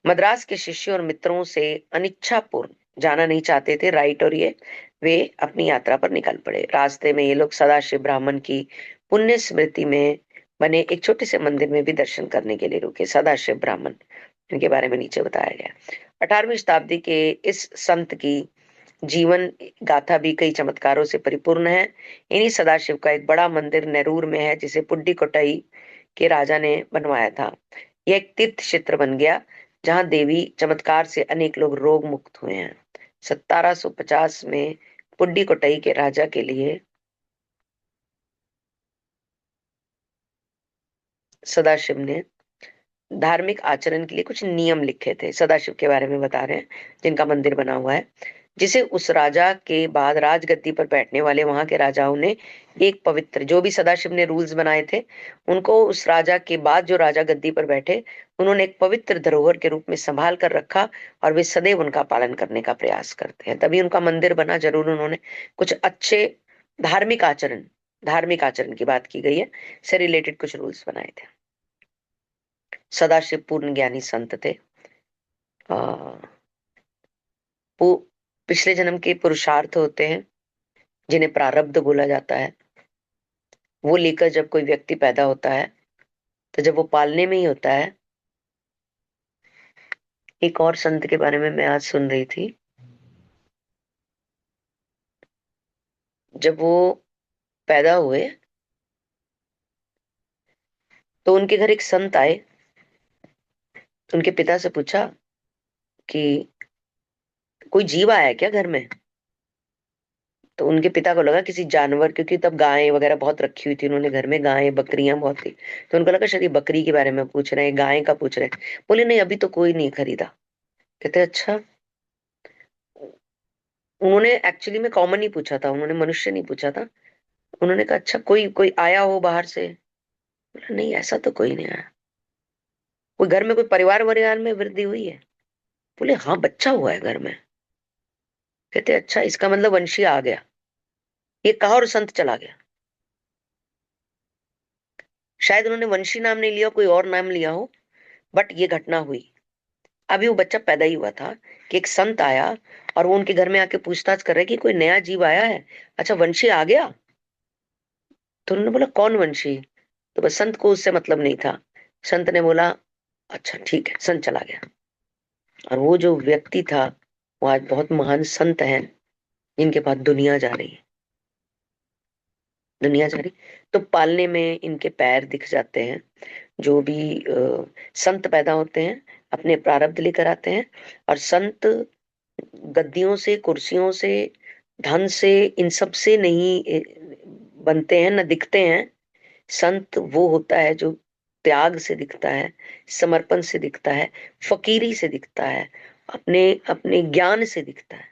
मद्रास के शिष्यों और मित्रों से अनिच्छापूर्ण जाना नहीं चाहते थे राइट और ये, वे अपनी यात्रा पर निकल पड़े। रास्ते में ये लोग सदाशिव ब्राह्मण की पुण्य स्मृति में बने एक छोटे से मंदिर में भी दर्शन करने के लिए रुके। सदाशिव ब्राह्मण, इनके बारे में नीचे बताया गया। 18वीं शताब्दी के इस संत की जीवन गाथा भी कई चमत्कारों से परिपूर्ण है। इन्हीं सदाशिव का एक बड़ा मंदिर नेरूर में है, जिसे पुड्डीकोट्टई के राजा ने बनवाया था। यह एक तीर्थ क्षेत्र बन गया, जहां देवी चमत्कार से अनेक लोग रोग मुक्त हुए हैं। 1750 में पुड्डीकोट्टई के राजा के लिए सदाशिव ने धार्मिक आचरण के लिए कुछ नियम लिखे थे। सदाशिव के बारे में बता रहे हैं, जिनका मंदिर बना हुआ है, जिसे उस राजा के बाद राजगद्दी पर बैठने वाले वहां के राजाओं ने एक पवित्र, जो भी सदाशिव ने रूल्स बनाए थे, उनको उस राजा के बाद जो राजा गद्दी पर बैठे, उन्होंने एक पवित्र धरोहर के रूप में संभाल कर रखा, और वे सदैव उनका पालन करने का प्रयास करते हैं। तभी उनका मंदिर बना। जरूर उन्होंने कुछ अच्छे धार्मिक आचरण, धार्मिक आचरण की बात की गई है, से रिलेटेड कुछ रूल्स बनाए थे। सदाशिव पूर्ण ज्ञानी संत थे। आ, वो पिछले जन्म के पुरुषार्थ होते हैं, जिन्हें प्रारब्ध बोला जाता है, वो लेकर जब कोई व्यक्ति पैदा होता है, तो जब वो पालने में ही होता है। एक और संत के बारे में मैं आज सुन रही थी, जब वो पैदा हुए तो उनके घर एक संत आए। उनके पिता से पूछा कि कोई जीव आया है क्या घर में। तो उनके पिता को लगा किसी जानवर, क्योंकि तब गायें वगैरह बहुत रखी हुई थी उन्होंने घर में, गायें बकरियां बहुत थी। तो उनको लगा शायद ये बकरी के बारे में पूछ रहे हैं, गाय का पूछ रहे हैं। बोले नहीं, अभी तो कोई नहीं खरीदा। कहते अच्छा। उन्होंने एक्चुअली में कॉमन ही पूछा था, उन्होंने मनुष्य नहीं पूछा था। उन्होंने कहा अच्छा, कोई कोई आया हो बाहर से। बोला नहीं, ऐसा तो कोई नहीं आया। कोई घर में कोई परिवार वरिवार में वृद्धि हुई है। बोले हाँ, बच्चा हुआ है घर में। कहते अच्छा, इसका मतलब वंशी आ गया। ये कहा और संत चला गया। शायद उन्होंने वंशी नाम नहीं लिया, कोई और नाम लिया हो, बट ये घटना हुई। अभी वो बच्चा पैदा ही हुआ था कि एक संत आया, और वो उनके घर में आके पूछताछ कर रहे कि कोई नया जीव आया है, अच्छा वंशी आ गया। तो उन्होंने बोला कौन वंशी। तो बस संत को उससे मतलब नहीं था। संत ने बोला अच्छा ठीक है, संत चला गया। और वो जो व्यक्ति था, वो आज बहुत महान संत हैं, जिनके पास दुनिया जा रही है। दुनिया जा रही, तो पालने में इनके पैर दिख जाते हैं। जो भी संत पैदा होते हैं, अपने प्रारब्ध लेकर आते हैं। और संत गद्दियों से, कुर्सियों से, धन से, इन सब से नहीं बनते हैं, न दिखते हैं। संत वो होता है जो त्याग से दिखता है, समर्पण से दिखता है, फकीरी से दिखता है, अपने अपने ज्ञान से दिखता है।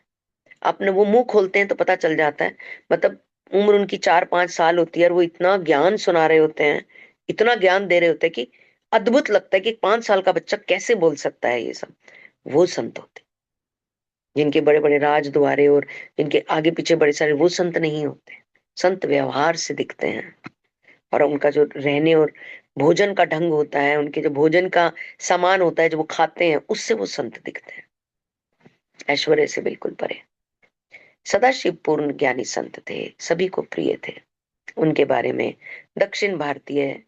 अपने वो मुंह खोलते हैं तो पता चल जाता है। मतलब उम्र उनकी 4-5 साल होती है, और वो इतना ज्ञान सुना रहे होते हैं, इतना ज्ञान दे रहे होते हैं कि अद्भुत लगता है कि 5 साल का बच्चा कैसे बोल सकता है ये सब। वो संत होते हैं, जिनके बड़े बड़े राज द्वारे और जिनके आगे पीछे बड़े सारे, वो संत नहीं होते। संत व्यवहार से दिखते हैं, और उनका जो रहने और भोजन का ढंग होता है, उनके जो भोजन का सामान होता है जो वो खाते हैं, उससे वो संत दिखते हैं। ऐश्वर्य से बिल्कुल परे। सदाशिव पूर्ण ज्ञानी संत थे, सभी को प्रिय थे। उनके बारे में दक्षिण भारतीय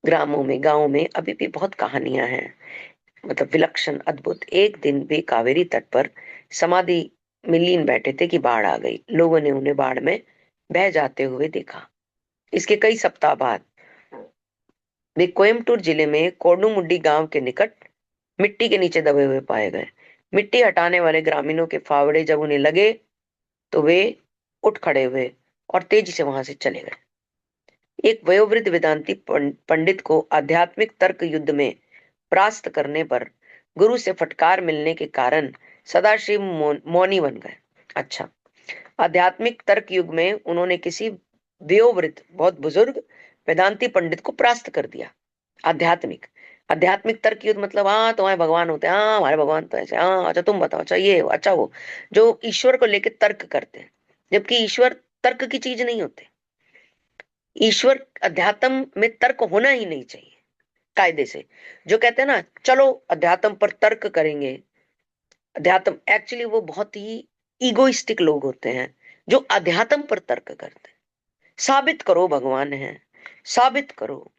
ग्रामों में, गांवों में अभी भी बहुत कहानियां हैं, मतलब विलक्षण, अद्भुत। एक दिन वे कावेरी तट पर समाधि में लीन बैठे थे कि बाढ़ आ गई। लोगों ने उन्हें बाढ़ में बह जाते हुए देखा। इसके कई सप्ताह बाद वे कोयम्बटूर जिले में कोडुमुड्डी गांव के निकट मिट्टी के नीचे दबे हुए पाए गए। मिट्टी हटाने वाले ग्रामीणों के फावड़े जब उन्हें लगे, तो वे उठ खड़े हुए और तेजी से वहां से चले गए। एक वयोवृद्ध वेदांती पंडित को आध्यात्मिक तर्क युद्ध में परास्त करने पर गुरु से फटकार मिलने के कारण सदाशिव मौनी बन गए। अच्छा, आध्यात्मिक तर्क युग में उन्होंने किसी वयोवृद्ध, बहुत बुजुर्ग वेदांती पंडित को परास्त कर दिया। आध्यात्मिक, आध्यात्मिक तर्क युद्ध मतलब हाँ तुम्हारे भगवान होते हैं, हाँ हमारे भगवान तो ऐसे, हाँ अच्छा तुम बताओ, अच्छा ये अच्छा वो, जो ईश्वर को लेकर तर्क करते हैं, जबकि ईश्वर तर्क की चीज नहीं होते। ईश्वर, अध्यात्म में तर्क होना ही नहीं चाहिए कायदे से। जो कहते हैं ना चलो अध्यात्म पर तर्क करेंगे, अध्यात्म एक्चुअली वो बहुत ही ईगोइस्टिक लोग होते हैं, जो अध्यात्म पर तर्क करते हैं। साबित करो भगवान है, साबित करो।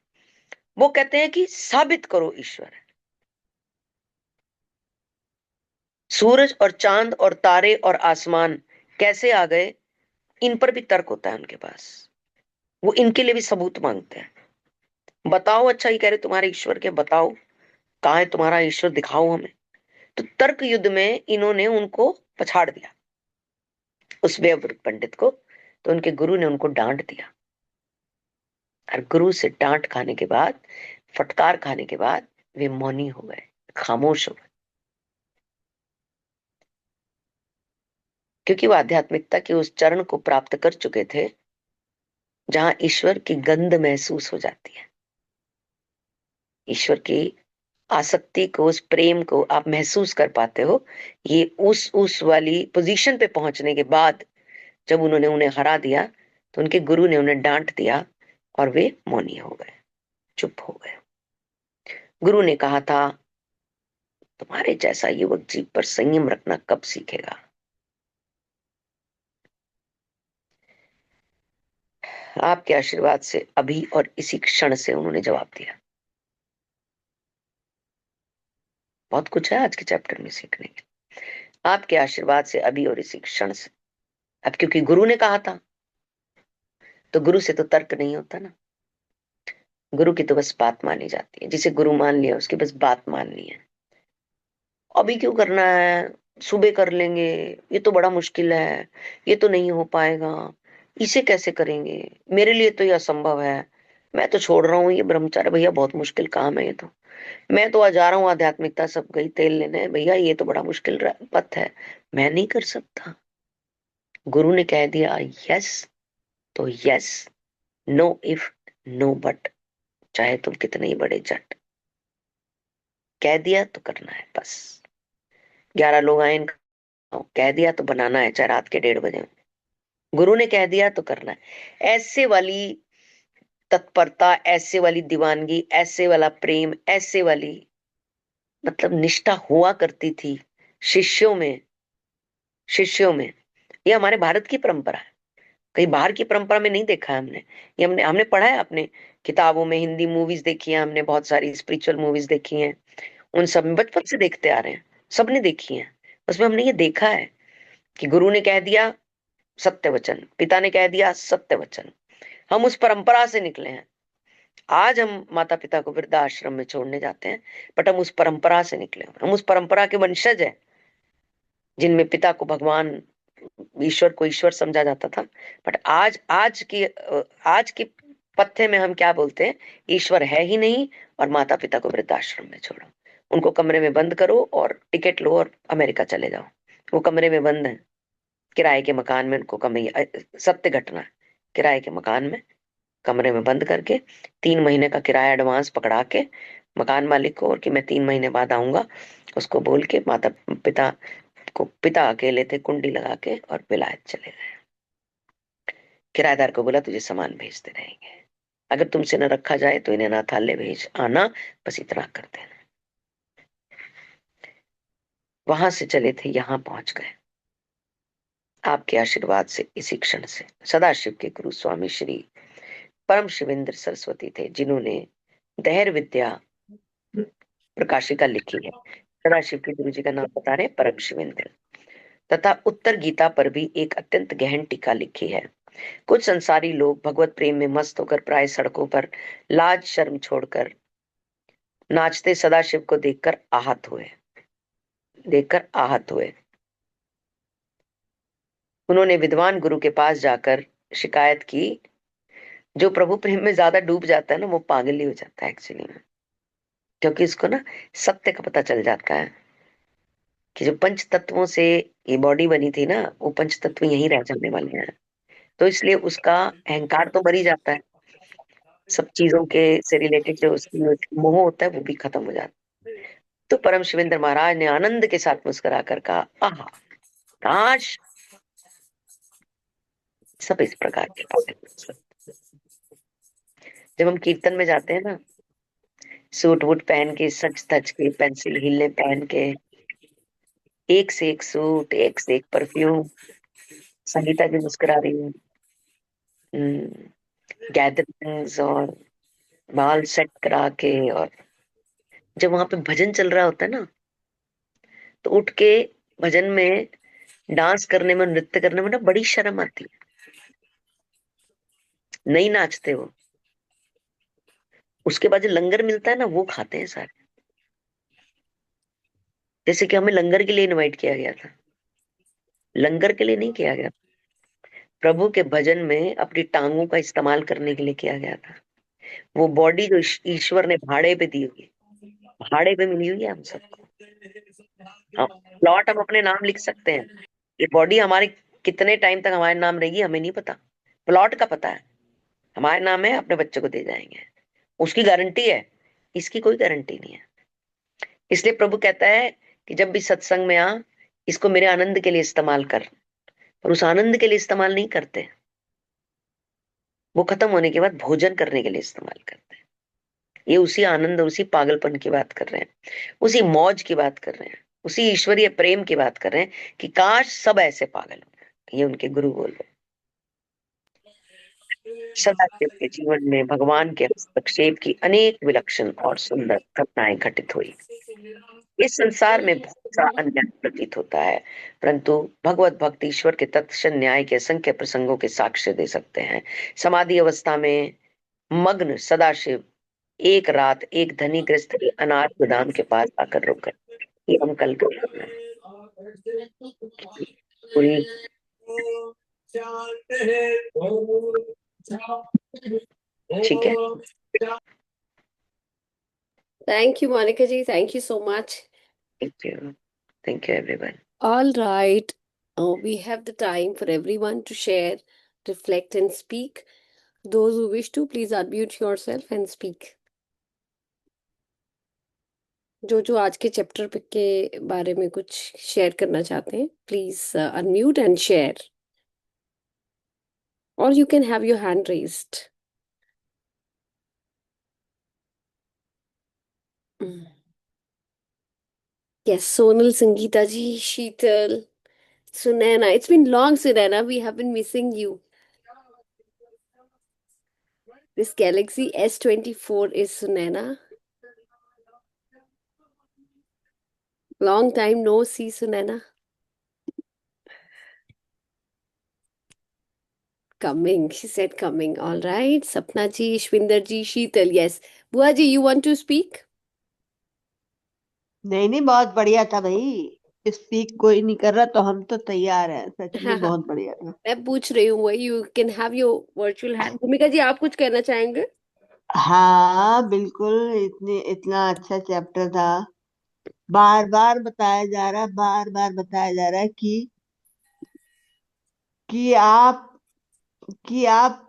वो कहते हैं कि साबित करो ईश्वर है। सूरज और चांद और तारे और आसमान कैसे आ गए, इन पर भी तर्क होता है उनके पास। वो इनके लिए भी सबूत मांगते हैं। बताओ, अच्छा ये कह रहे तुम्हारे ईश्वर के, बताओ कहाँ है तुम्हारा ईश्वर, दिखाओ हमें। तो तर्क युद्ध में इन्होंने उनको पछाड़ दिया, उस वेव पंडित को। तो उनके गुरु ने उनको डांट दिया, और गुरु से डांट खाने के बाद, फटकार खाने के बाद वे मौनी हो गए, खामोश हो गए। क्योंकि वो आध्यात्मिकता के उस चरण को प्राप्त कर चुके थे जहां ईश्वर की गंध महसूस हो जाती है। ईश्वर की आसक्ति को, उस प्रेम को आप महसूस कर पाते हो। ये उस वाली पोजीशन पे पहुंचने के बाद जब उन्होंने उन्हें हरा दिया, तो उनके गुरु ने उन्हें डांट दिया और वे मौनी हो गए, चुप हो गए। गुरु ने कहा था, तुम्हारे जैसा युवक जीव पर संयम रखना कब सीखेगा। आपके आशीर्वाद से अभी और इसी क्षण से, उन्होंने जवाब दिया। बहुत कुछ है आज के चैप्टर में सीखने के। आपके आशीर्वाद से अभी और इसी क्षण से। अब क्योंकि गुरु ने कहा था, तो गुरु से तो तर्क नहीं होता ना। गुरु की तो बस बात मानी जाती है। जिसे गुरु मान लिया, उसकी बस बात मान ली है। अभी क्यों करना है, सुबह कर लेंगे, ये तो बड़ा मुश्किल है, ये तो नहीं हो पाएगा, इसे कैसे करेंगे, मेरे लिए तो ये असंभव है, मैं तो छोड़ रहा हूँ ये ब्रह्मचार्य, भैया बहुत मुश्किल काम है ये तो, मैं तो आज जा रहा हूँ आध्यात्मिकता, सब गई तेल लेने, भैया ये तो बड़ा मुश्किल पथ है, मैं नहीं कर सकता। गुरु ने कह दिया यस तो yes, no if, no but, चाहे तुम कितने ही बड़े जट। कह दिया तो करना है बस। 11 लोग आए, कह दिया तो बनाना है, चाहे रात के 1:30 बजे। गुरु ने कह दिया तो करना है। ऐसे वाली तत्परता, ऐसे वाली दीवानगी, ऐसे वाला प्रेम, ऐसे वाली मतलब निष्ठा हुआ करती थी शिष्यों में। शिष्यों में ये हमारे भारत की परंपरा है, कहीं बाहर की परंपरा में नहीं देखा है हमने। ये हमने हमने पढ़ा है अपने किताबों में, हिंदी मूवीज देखी है हमने, बहुत सारी स्पिरिचुअल मूवीज देखी हैं, उन सब में बचपन से देखते आ रहे हैं, सबने देखी है। उसमें हमने ये देखा है कि गुरु ने कह दिया सत्य वचन, पिता ने कह दिया सत्य वचन। हम उस परंपरा से निकले हैं। आज हम माता पिता को वृद्धाश्रम में छोड़ने जाते हैं, बट हम उस परंपरा से निकले हैं। हम उस परंपरा के वंशज हैं, जिनमें पिता को भगवान, ईश्वर को ईश्वर समझा जाता था। बट आज की पत्थे में हम क्या बोलते हैं, ईश्वर है ही नहीं, और माता पिता को वृद्धाश्रम में छोड़ो, उनको कमरे में बंद करो और टिकट लो और अमेरिका चले जाओ। वो कमरे में बंद है, किराए के मकान में, उनको सत्य घटना है। किराए के मकान में कमरे में बंद करके 3 महीने का किराया एडवांस पकड़ा के मकान मालिक को, और कि मैं 3 महीने बाद आऊंगा, उसको बोल के माता पिता को, पिता अकेले थे, कुंडी लगा के और विलायत चले गए। किराएदार को बोला तुझे सामान भेजते रहेंगे, अगर तुमसे न रखा जाए तो इन्हें अनाथालय भेज आना, बस इतना कर देना। वहां से चले थे, यहाँ पहुंच गए। आपके आशीर्वाद से इसी क्षण से सदाशिव के गुरु स्वामी श्री परम शिवेंद्र सरस्वती थे, जिन्होंने धैर्य विद्या प्रकाशिका लिखी है। सदाशिव के गुरु जी का नाम बता रहे हैं, परम शिवेंद्र। तथा उत्तर गीता पर भी एक अत्यंत गहन टीका लिखी है। कुछ संसारी लोग भगवत प्रेम में मस्त होकर प्राय सड़कों पर लाज शर्म छोड़कर नाचते सदाशिव को देखकर आहत हुए। उन्होंने विद्वान गुरु के पास जाकर शिकायत की। जो प्रभु प्रेम में ज्यादा डूब जाता है ना, वो पागल ही हो जाता है एक्चुअली में। क्योंकि इसको ना सत्य का पता चल जाता है कि जो पंच तत्वों से ये बॉडी बनी थी ना, वो पंच तत्व यहीं रह जाने वाले हैं। तो इसलिए उसका अहंकार तो मर ही जाता है, सब चीजों के से रिलेटेड जो उसकी मोह होता है वो भी खत्म हो जाता है। तो परम शिवेंद्र महाराज ने आनंद के साथ मुस्कुरा कर कहा, आहा, काश सब इस प्रकार के पाते। जब हम कीर्तन में जाते हैं ना, सूट वूट पहन के, सच धज के, पेंसिल हीले पहन के, एक से एक सूट, एक से एक परफ्यूम, संगीता जी मुस्कुरा रही है, गैदरिंग्स और बाल सेट करा के, और जब वहां पे भजन चल रहा होता है ना, तो उठ के भजन में डांस करने में, नृत्य करने में ना बड़ी शर्म आती है, नहीं नाचते वो। उसके बाद जो लंगर मिलता है ना, वो खाते हैं सारे। जैसे कि हमें लंगर के लिए इनवाइट किया गया था, लंगर के लिए नहीं किया गया, प्रभु के भजन में अपनी टांगों का इस्तेमाल करने के लिए किया गया था। वो बॉडी जो ईश्वर ने भाड़े पे दी हुई है, भाड़े पे मिली हुई है हम सबको। हम प्लॉट हम अपने नाम लिख सकते हैं, ये बॉडी हमारे कितने टाइम तक हमारे नाम रहेगी हमें नहीं पता, प्लॉट का पता है, हमारे नाम है, अपने बच्चे को दे जाएंगे, उसकी गारंटी है। इसकी कोई गारंटी नहीं है। इसलिए प्रभु कहता है कि जब भी सत्संग में आ, इसको मेरे आनंद के लिए इस्तेमाल कर। और उस आनंद के लिए इस्तेमाल नहीं करते, वो खत्म होने के बाद भोजन करने के लिए इस्तेमाल करते हैं। ये उसी आनंद, उसी पागलपन की बात कर रहे हैं, उसी मौज की बात कर रहे हैं, उसी ईश्वरीय प्रेम की बात कर रहे हैं कि काश सब ऐसे पागल हो। ये उनके गुरु बोल रहे हैं। सदाशिव के जीवन में भगवान के हस्तक्षेप की अनेक विलक्षण और सुंदर घटनाएं घटित हुई। इस संसार में बहुत सा अन्याय प्रतीत होता है, परंतु भगवत भक्त ईश्वर के तत्क्षण न्याय के असंख्य प्रसंगों के साक्ष्य दे सकते हैं। समाधि अवस्था में मग्न सदाशिव एक रात एक धनी गृहस्थ के अनाथ गोदाम के पास आकर रुक गए। ये हम कल कर पूरी। ठीक है। Thank you, Monica ji. Thank you so much. Thank you, thank you everyone. All right. We have the time for everyone to share, reflect, and speak. Those who wish to, please unmute yourself and speak. जो आज के chapter के बारे में कुछ share करना चाहते हैं, प्लीज अनम्यूट एंड शेयर, और you can have your hand raised. Yes, Sonal, Sangeeta ji, Sheetal, Sunaina. It's been long, Sunaina. We have been missing you. This Galaxy S24 is Sunaina. Long time no see, Sunaina. Coming, she said coming. All right. Sapna ji, Shwinder ji, Sheetal. Yes. Bua ji, you want to speak? नहीं नहीं, बहुत बढ़िया था भाई। Speak कोई नहीं कर रहा तो हम तो तैयार हैं, सच हाँ में हाँ, बहुत बढ़िया था। मैं पूछ रही हूँ वही. You can have your virtual hand. भूमिका जी, आप कुछ कहना चाहेंगे? हाँ बिल्कुल, इतना अच्छा चैप्टर था। बार बार बताया जा रहा है, बार बार बताया जा रहा है कि आप कि आप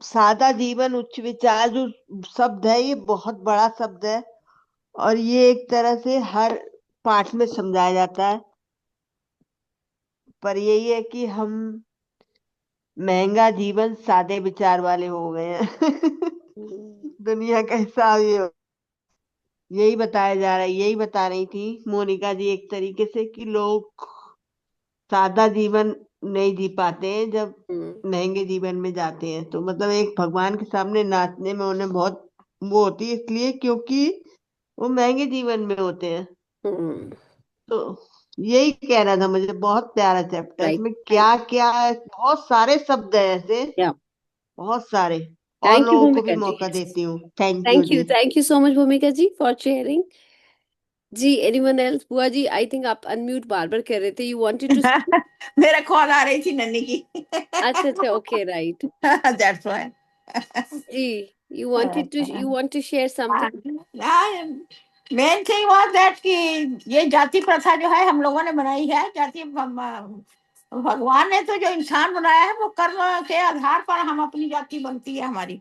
सादा जीवन उच्च विचार जो शब्द है, ये बहुत बड़ा शब्द है। और ये एक तरह से हर पाठ में समझाया जाता है। पर यही है कि हम महंगा जीवन सादे विचार वाले हो गए हैं। दुनिया का हिसाब ये, यही बताया जा रहा है। यही बता रही थी मोनिका जी एक तरीके से कि लोग सादा जीवन नहीं जी पाते हैं जब हम्म. महंगे जीवन में जाते हैं। तो मतलब एक भगवान के सामने नाचने में उन्हें बहुत वो होती है, इसलिए क्योंकि वो महंगे जीवन में होते हैं। हम्म. तो यही कहना था मुझे। बहुत प्यारा चैप्टर, राइट. इसमें क्या क्या है, बहुत सारे शब्द है ऐसे, या. बहुत सारे। और थैंक यू, लोगों को भी भूमिका जी. मौका देती हूँ। थैंक यू जी। Thank you so much, Bhumika ji, for sharing. जी, एनीवन एल्स? बुआ जी, आई थिंक आप अनम्यूट बार बार कर रहे थे. You wanted to speak? मेरा कॉल आ रही थी नन्नी की। अच्छा अच्छा, ओके, राइट. That's why. जी, you want to share something? Main thing was that कि ये जाति प्रथा जो है हम लोगों ने बनाई है। जाति भगवान ने तो जो इंसान बनाया है वो कर्म के आधार पर हम अपनी जाति बनती है हमारी।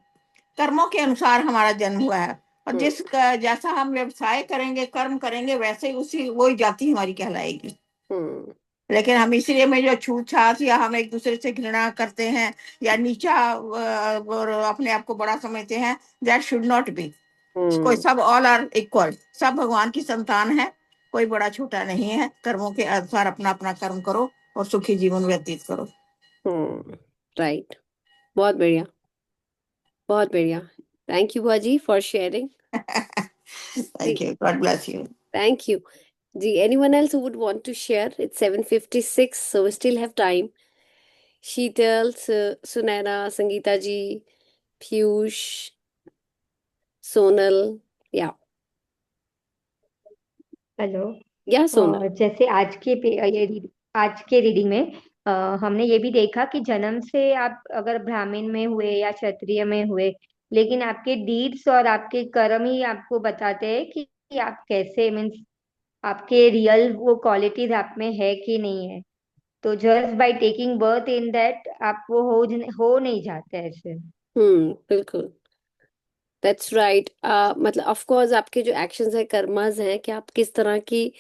कर्मों के अनुसार हमारा जन्म हुआ है, और हम्म. जैसा हम व्यवसाय करेंगे, कर्म करेंगे, वैसे ही उसी वही जाति हमारी कहलाएगी। हम्म. लेकिन हम इसलिए में जो छूत छात या हम एक दूसरे से घृणा करते हैं या नीचा और अपने आप को बड़ा समझते हैं, दैट शुड नॉट बी। कोई सब ऑल आर इक्वल, सब भगवान की संतान है, कोई बड़ा छोटा नहीं है। कर्मों के अनुसार अपना अपना कर्म करो और सुखी जीवन व्यतीत करो। राइट. बहुत बढ़िया. बहुत बढ़िया। थैंक यू बुआ जी for sharing. Thank you. God bless you. Thank you जी। Anyone else who would want to share? It's 7:56 so we still have time. Sheetal, Sunaina, Sangeeta ji, Piyush, Sonal, या हेलो। सोनल। जैसे आज के रीडिंग में हमने ये भी देखा कि जन्म से आप अगर ब्राह्मण में हुए या क्षत्रिय में हुए, लेकिन आपके डीड्स और आपके कर्म ही आपको बताते हैं कि आप कैसे, मीन्स आपके रियल वो क्वालिटीज आप में है कि नहीं है। तो just by taking birth in that आप वो हो नहीं जाते ऐसे। बिल्कुल, दैट्स राइट। मतलब ऑफ कोर्स आपके जो एक्शंस है, कर्मास हैं, कि आप किस तरह की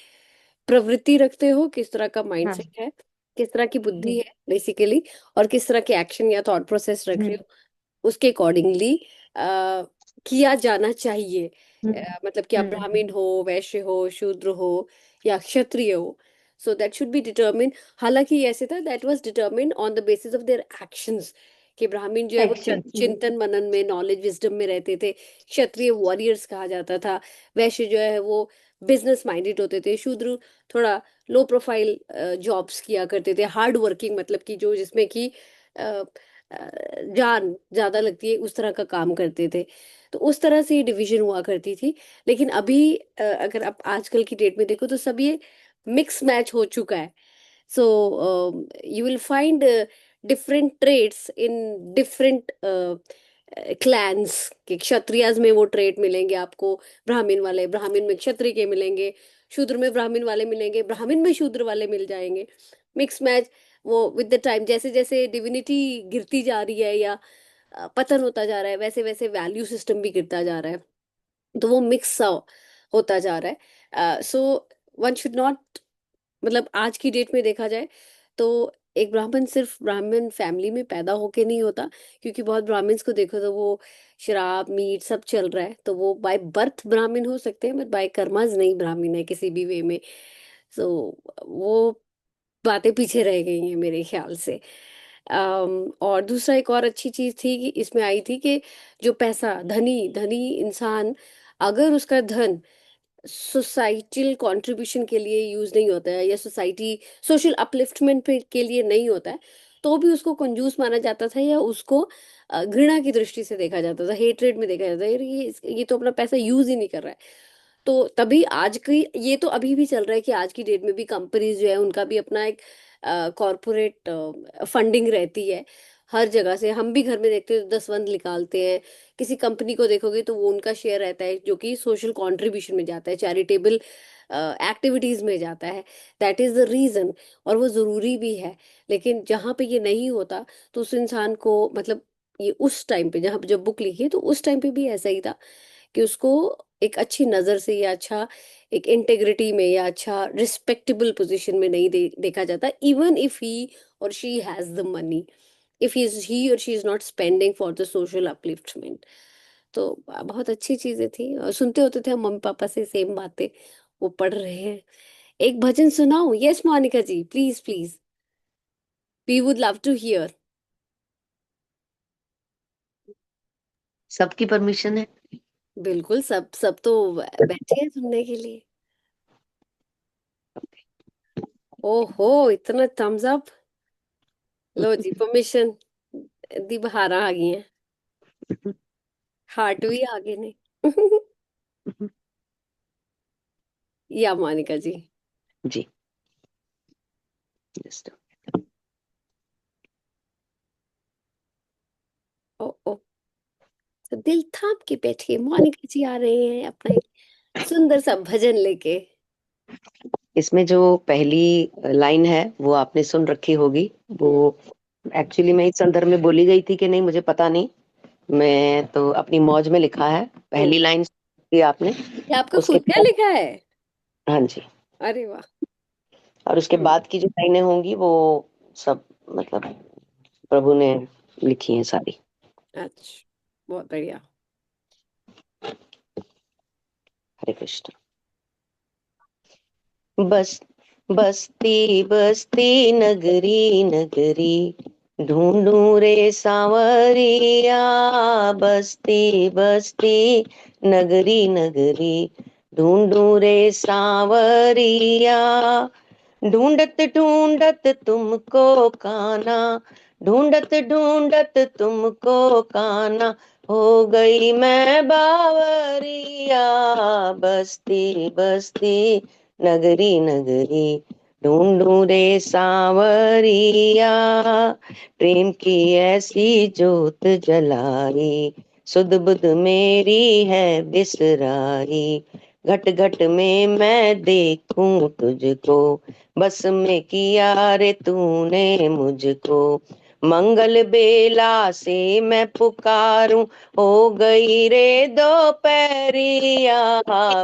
प्रवृत्ति रखते हो, किस तरह का हाँ। माइंडसेट है, किस तरह की बुद्धि हम्म। है बेसिकली, और किस तरह के एक्शन या थॉट प्रोसेस रख रहे हम्म। हो, उसके अकॉर्डिंगली किया जाना चाहिए। हम्म। मतलब कि आप हम्म। ब्राह्मण हो, वैश्य हो, शूद्र हो या क्षत्रिय हो, so that should be determine. हालांकि ये ऐसे था, that was determine on the basis of their actions, कि ब्राह्मण जो है वो एक्शन। चिंतन मनन में, नॉलेज विजडम में रहते थे, क्षत्रिय वॉरियर्स कहा जाता था, वैश्य जो है वो बिजनेस माइंडेड होते थे, शूद्र थोड़ा लो प्रोफाइल जॉब्स किया करते थे, हार्ड वर्किंग, मतलब कि जो जिसमें कि अ, जान ज्यादा लगती है, उस तरह का काम करते थे। तो उस तरह से ये डिवीजन हुआ करती थी। लेकिन अभी अगर आप आजकल की डेट में देखो तो सब ये मिक्स मैच हो चुका है। So you will find different trades in different clans, के क्षत्रियाज में वो ट्रेड मिलेंगे आपको, ब्राह्मण वाले ब्राह्मण में क्षत्रिय के मिलेंगे, शूद्र में ब्राह्मण वाले मिलेंगे, ब्राह्मण में शूद्र वाले मिल जाएंगे। मिक्स मैच, वो विद द टाइम जैसे जैसे डिविनिटी गिरती जा रही है या पतन होता जा रहा है, वैसे वैसे वैल्यू सिस्टम भी गिरता जा रहा है, तो वो मिक्स सा होता जा रहा है। सो वन शुड नॉट, मतलब आज की डेट में देखा जाए तो एक ब्राह्मण सिर्फ ब्राह्मण फैमिली में पैदा होके नहीं होता, क्योंकि बहुत ब्राह्मण्स को देखो तो वो शराब मीट सब चल रहा है, तो वो बाय बर्थ ब्राह्मण हो सकते हैं, बट बाय कर्मज नहीं ब्राह्मण है किसी भी वे में। सो वो बातें पीछे रह गई हैं मेरे ख्याल से। और दूसरा एक और अच्छी चीज थी कि इसमें आई थी कि जो पैसा, धनी धनी इंसान, अगर उसका धन सोसाइटल कंट्रीब्यूशन के लिए यूज नहीं होता है या सोसाइटी सोशल अपलिफ्टमेंट पे के लिए नहीं होता है, तो भी उसको कंजूस माना जाता था, या उसको घृणा की दृष्टि से देखा जाता था, हेट्रेड में देखा जाता था, यार ये तो अपना पैसा यूज ही नहीं कर रहा है। तो तभी आज की, ये तो अभी भी चल रहा है कि आज की डेट में भी कंपनीज जो है उनका भी अपना एक कॉरपोरेट फंडिंग रहती है। हर जगह से हम भी घर में देखते हैं तो दसवंध निकालते हैं, किसी कंपनी को देखोगे तो वो उनका शेयर रहता है जो कि सोशल कंट्रीब्यूशन में जाता है, चैरिटेबल एक्टिविटीज में जाता है। दैट इज द रीजन, और वो जरूरी भी है। लेकिन जहाँ पे ये नहीं होता तो उस इंसान को, मतलब ये उस टाइम पे जहाँ जब बुक लिखी है तो उस टाइम पे भी ऐसा ही था कि उसको एक अच्छी नजर से या अच्छा एक इंटेग्रिटी में या अच्छा रिस्पेक्टेबल पोजीशन में नहीं देखा जाता, even if he or she has the money, if he or she is not spending for the social upliftment. तो बहुत अच्छी चीजें थी, और सुनते होते थे हम मम्मी पापा से सेम बातें, वो पढ़ रहे हैं। एक भजन सुनाओ? Yes Monika ji, please please, we would love to hear. सबकी परमिशन है। बिल्कुल, सब सब तो बैठे हैं सुनने के लिए। ओहो, इतना थम्स अप! लो जी, परमिशन दी, बहारा आ गई हैं, हार्ट भी आ गए ने। या मोनिका जी। जी। Just ओ ओ, तो दिल थाम के बैठिए, मोनिका जी आ रहे हैं अपना एक सुंदर सा भजन लेके। इसमें जो पहली लाइन है वो आपने सुन रखी होगी। वो एक्चुअली मैं इस संदर्भ में बोली गई थी कि नहीं मुझे पता नहीं, मैं तो अपनी मौज में लिखा है। हम्म, पहली लाइन की आपने, ये आपका उसके खुद का बाद, लिखा है? हाँ जी, अरे वाह। और उसके हम्म, बाद की जो लाइनें होंगी वो सब मतलब प्रभु ने लिखी हैं सारी। अच्छा, बहुत बढ़िया। हरे कृष्ण। बस बस्ती बस्ती नगरी नगरी, ढूंढूं रे सांवरिया, बस्ती बस्ती नगरी नगरी, ढूंढूं रे सांवरिया। ढूंढत ढूंढत तुमको काना, ढूंढत ढूंढत तुमको काना, हो गई मैं बावरिया, बस्ती बस्ती नगरी नगरी, ढूंढूं रे सांवरिया। प्रेम की ऐसी जोत जलाई, सुध बुध मेरी है बिसराई, घट घट में मैं देखूं तुझको, बस में किया रे तूने मुझको। मंगल बेला से मैं पुकारूं, हो गई रे दोपहरिया,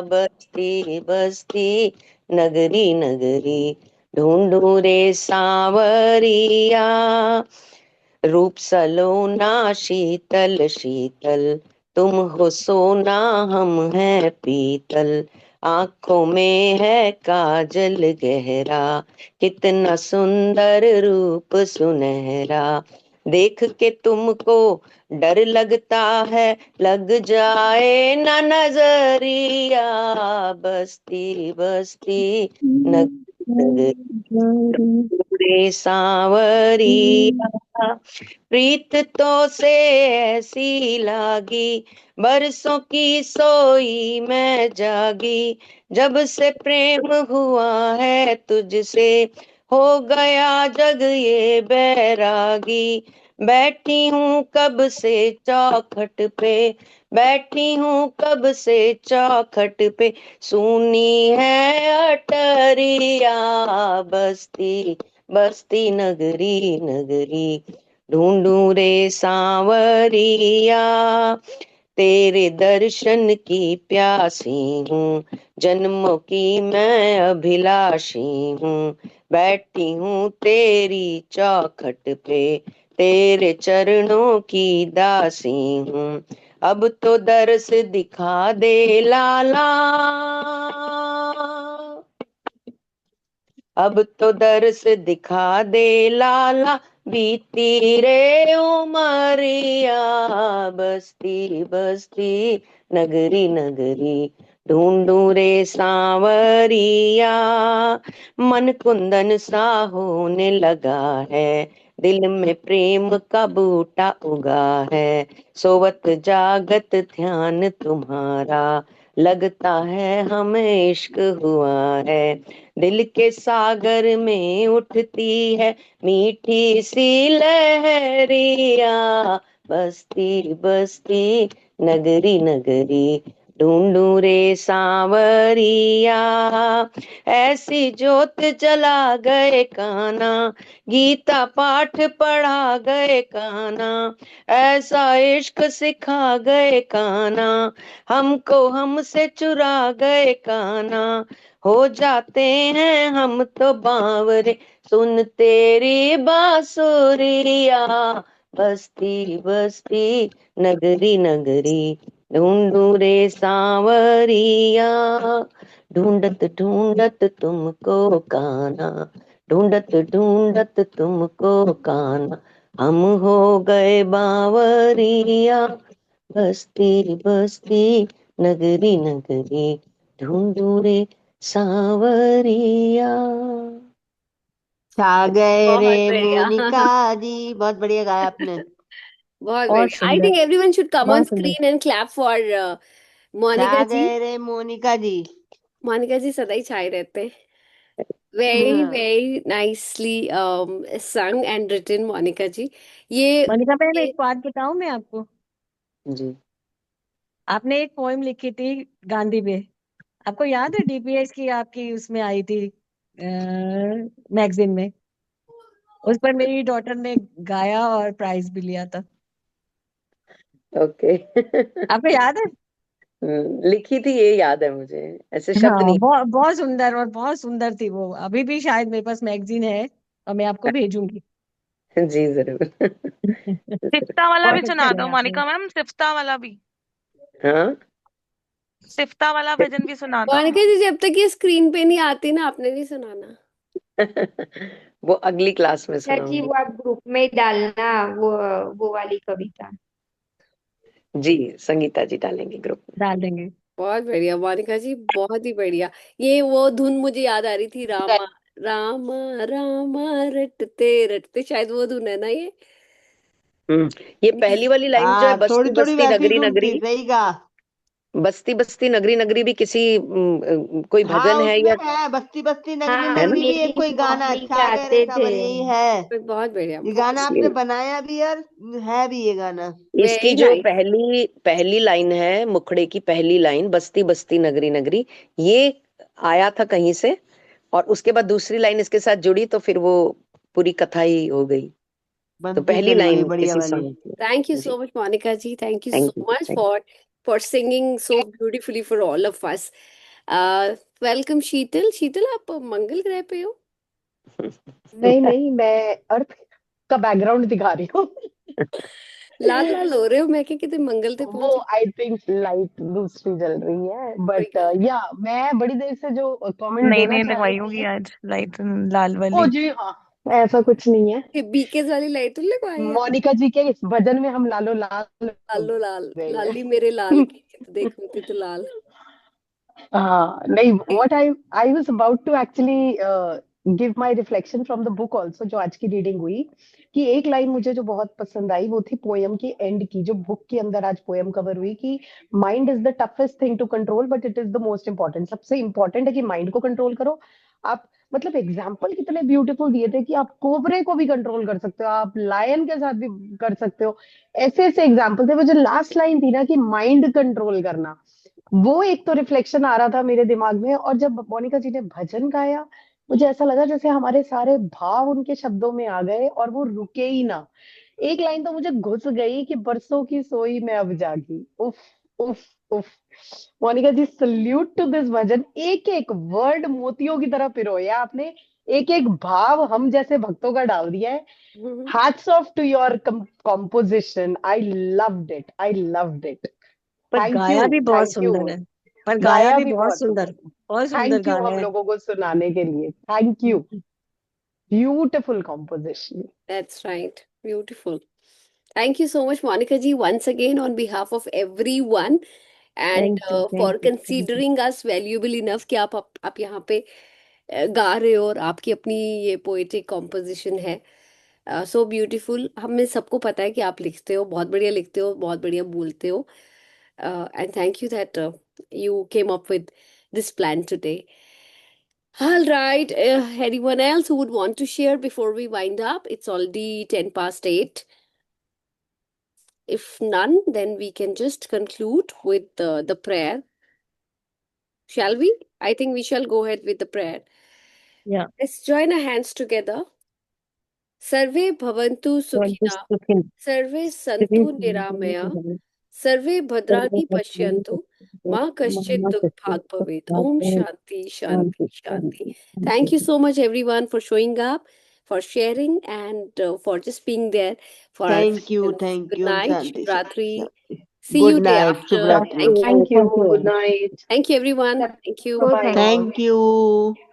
बस्ती बस्ती नगरी नगरी, ढूंढूं रे सांवरिया। रूप सलोना शीतल शीतल, तुम हो सोना हम हैं पीतल, आंखों में है काजल गहरा, कितना सुंदर रूप सुनहरा। देख के तुमको डर लगता है, लग जाए ना नजरिया, बस्ती बस्ती नगरी रे सांवरिया। प्रीत तो से ऐसी लागी, बरसों की सोई मैं जागी, जब से प्रेम हुआ है तुझसे, हो गया जग ये बैरागी। बैठी हूँ कब से चौखट पे, बैठी हूँ कब से चौखट पे, सुनी है अटरिया, बस्ती बस्ती नगरी नगरी, ढूंढूं रे सांवरिया। तेरे दर्शन की प्यासी हूँ, जन्मों की मैं अभिलाषी हूँ, बैठी हूँ तेरी चौखट पे, तेरे चरणों की दासी हूँ। अब तो दर्श दिखा दे लाला, अब तो दर्श दिखा दे लाला, बीती रे उमरिया, बस्ती बस्ती नगरी नगरी, ढूंढूं रे सांवरिया। मन कुंदन सा होने लगा है, दिल में प्रेम का बूटा उगा है, सोवत जागत ध्यान तुम्हारा, लगता है हमें इश्क हुआ है। दिल के सागर में उठती है मीठी सी लहरिया, बस्ती बस्ती नगरी नगरी, ढूंढूं रे सांवरिया। ऐसी जोत जला गए काना, गीता पाठ पढ़ा गए काना, ऐसा इश्क सिखा गए काना, हमको हमसे चुरा गए काना, हो जाते हैं हम तो बावरे, सुन तेरी बांसुरिया, बस्ती बस्ती नगरी नगरी, ढूंढूं रे सांवरिया। ढूंढत ढूंढत तुमको काना, ढूंढत ढूंढत तुमको काना, हम हो गए बावरिया, बस्ती बस्ती नगरी नगरी, ढूंढूं रे सांवरिया। छा गए रे बहुत बढ़िया। मोनिका जी, बहुत बढ़िया गाया आपने। बहुत बहुत बढ़िया। आई सुंदर, think everyone should come on बहुत सुंदर। Screen and clap for Monika छा जी। गए रे मोनिका जी। मोनिका जी सदा ही छाए रहते हैं। वेरी हाँ। Very nicely sung and written, Monica ji. ये मोनिका मैम, ये एक बात बताऊं मैं आपको? जी। आपने एक पोएम लिखी थी गांधी पे, आपको याद है? डीपीएस की आपकी उसमें आई थी मैगजीन में, उस पर मेरी डॉटर ने गाया और प्राइज भी लिया था। ओके। आपको याद है? लिखी थी ये याद है मुझे, ऐसे शब्द हाँ, नहीं। बहुत बहुत सुंदर, और बहुत सुंदर थी वो। अभी भी शायद मेरे पास मैगजीन है, और मैं आपको भेजूंगी। जी जरूर। सिफ्ता वाला भी बहुत अच्छा सुना दो गाया आपने। मोनिका मैम, सिफ्ता वाला भी, हाँ। सिफ्ता वाला भजन भी सुना दो। मोनिका जी, जब तक ये स्क्रीन पे नहीं आती ना, आपने नहीं सुनाना। वो अगली क्लास में चाची सुनाऊंगी। वो आप ग्रुप में डालना, वो वाली कविता। जी, संगीता जी डालेंगे ग्रुप में। डाल देंगे। बहुत बढ़िया मोनिका जी, बहुत ही बढ़िया। ये वो धुन मुझे याद आ रही थी, रामा रामा रामा रटते रटते, शायद वो धुन है ना ये। ये पहली वाली लाइन जो है, हाँ, थोड़ी बस्ती थोड़ी बस्ती वैसी नगरी धुन नगरी, थी, सही कहा। बस्ती बस्ती नगरी नगरी भी किसी कोई हाँ, भजन है उसमें या है बस्ती बस्ती नगरी हाँ, है ना? नगरी भी एक मेरी कोई गाना मम्मी अच्छा गए रे गाते थे। खबर यही है। बहुत बढ़िया, ये बहुत गाना आपने बनाया भी और है भी ये गाना। इसकी वेरी जो नाइस। पहली पहली लाइन है, मुखड़े की पहली लाइन, बस्ती बस्ती नगरी नगरी, ये आया था कहीं से, और उसके बाद दूसरी लाइन इसके साथ जुड़ी तो फिर वो पूरी कथा ही हो गई। तो बनती पहली चली गई लाइन बढ़िया किसी वाली। सॉन्ग की। थैंक यू जी, so much Monica ji, thank you thank so you, much thank for singing so beautifully for all of us. Welcome Sheetal. Sheetal, आप मंगल ग्रह पे हो? यू। नहीं नहीं, मैं अर्थ का बैकग्राउंड दिखा रही हूँ। लाल लाल हो रहे हो, मैं क्या कितने मंगल पे वो पहुंचे। आई थिंक लाइट दूसरी जल रही है, कोई बट गल या मैं बड़ी देर से जो कमेंट नहीं देना नहीं, चाह लगवाई रही होगी थी। आज लाइट लाल ओ वाली। जी हाँ, ऐसा कुछ नहीं है। नहीं, बीकेस वाली लाइट तो लगवाई है। मोनिका जी के इस भजन में हम लालो लाल हो लालो लाल, गए लाली हैं। मेरे लाल की चित देखूं तित लाल। हाँ नहीं, what I was about to actually give my reflection from the book also, जो आज की रीडिंग हुई, कि एक लाइन मुझे जो बहुत पसंद आई वो थी पोयम की एंड की, जो बुक के अंदर आज पोयम कवर हुई, कि mind is the toughest thing to control but it is the most important. सबसे इंपॉर्टेंट है कि माइंड को कंट्रोल करो आप। मतलब एग्जाम्पल कितने ब्यूटीफुल दिए थे कि आप कोबरे को भी कंट्रोल कर सकते हो, आप लायन के साथ भी कर सकते हो। ऐसे ऐसे एग्जाम्पल थे। वो जो लास्ट लाइन थी ना कि माइंड कंट्रोल करना, वो एक तो रिफ्लेक्शन आ रहा था मेरे दिमाग में। और जब मोनिका जी ने भजन गाया, मुझे ऐसा लगा जैसे हमारे सारे भाव उनके शब्दों में आ गए और वो रुके ही ना। एक लाइन तो मुझे घुस गई कि बरसों की सोई मैं अब जागी। उफ उफ उफ। मोनिका जी, सल्यूट टू दिस भजन। एक एक वर्ड मोतियों की तरह पिरोया आपने, एक एक भाव हम जैसे भक्तों का डाल दिया है। Hats off to your composition, I loved it, I loved it. पर थैंक गाया यू, भी बहुत थैंक यू। सुंदर है। पर गाया गाया भी भी बहुत बहुत सुंदर, सुंदर। बहुत सुंदर थैंक यू गाया हम है। लोगों को सुनाने के लिए, thank you. Beautiful composition. That's right. Beautiful. Thank you so much, Monica ji, once again on behalf of everyone, and thank you, for thank you, thank you. considering us valuable enough कि आप यहाँ पे गा रहे हो और आपकी अपनी ये पोएटिक कॉम्पोजिशन है। So beautiful. हमें सबको पता है कि आप लिखते हो, बहुत बढ़िया लिखते हो, बहुत बढ़िया बोलते हो। And thank you that you came up with this plan today. All right. Anyone else who would want to share before we wind up? It's already 10 past 8. If none, then we can just conclude with the prayer. Shall we? I think we shall go ahead with the prayer. या Let's join our hands together. Sarve bhavantu sukhina, सर्वे सन्तु निरामया, सर्वे भद्राणि पश्यन्तु, माँ कश्चित् दुःखभाग् भवेत्। ओम शांति शांति शांति। Thank you so much everyone for showing up, for sharing, and for just being there for our thank you, sessions. Thank Good you. night, शांति Shivratri. शांति। See good you day night, शुभ after. रात्रि। Thank you. Thank you, good night, Thank you everyone. Thank you. सबको bye. Thank you. Thank you.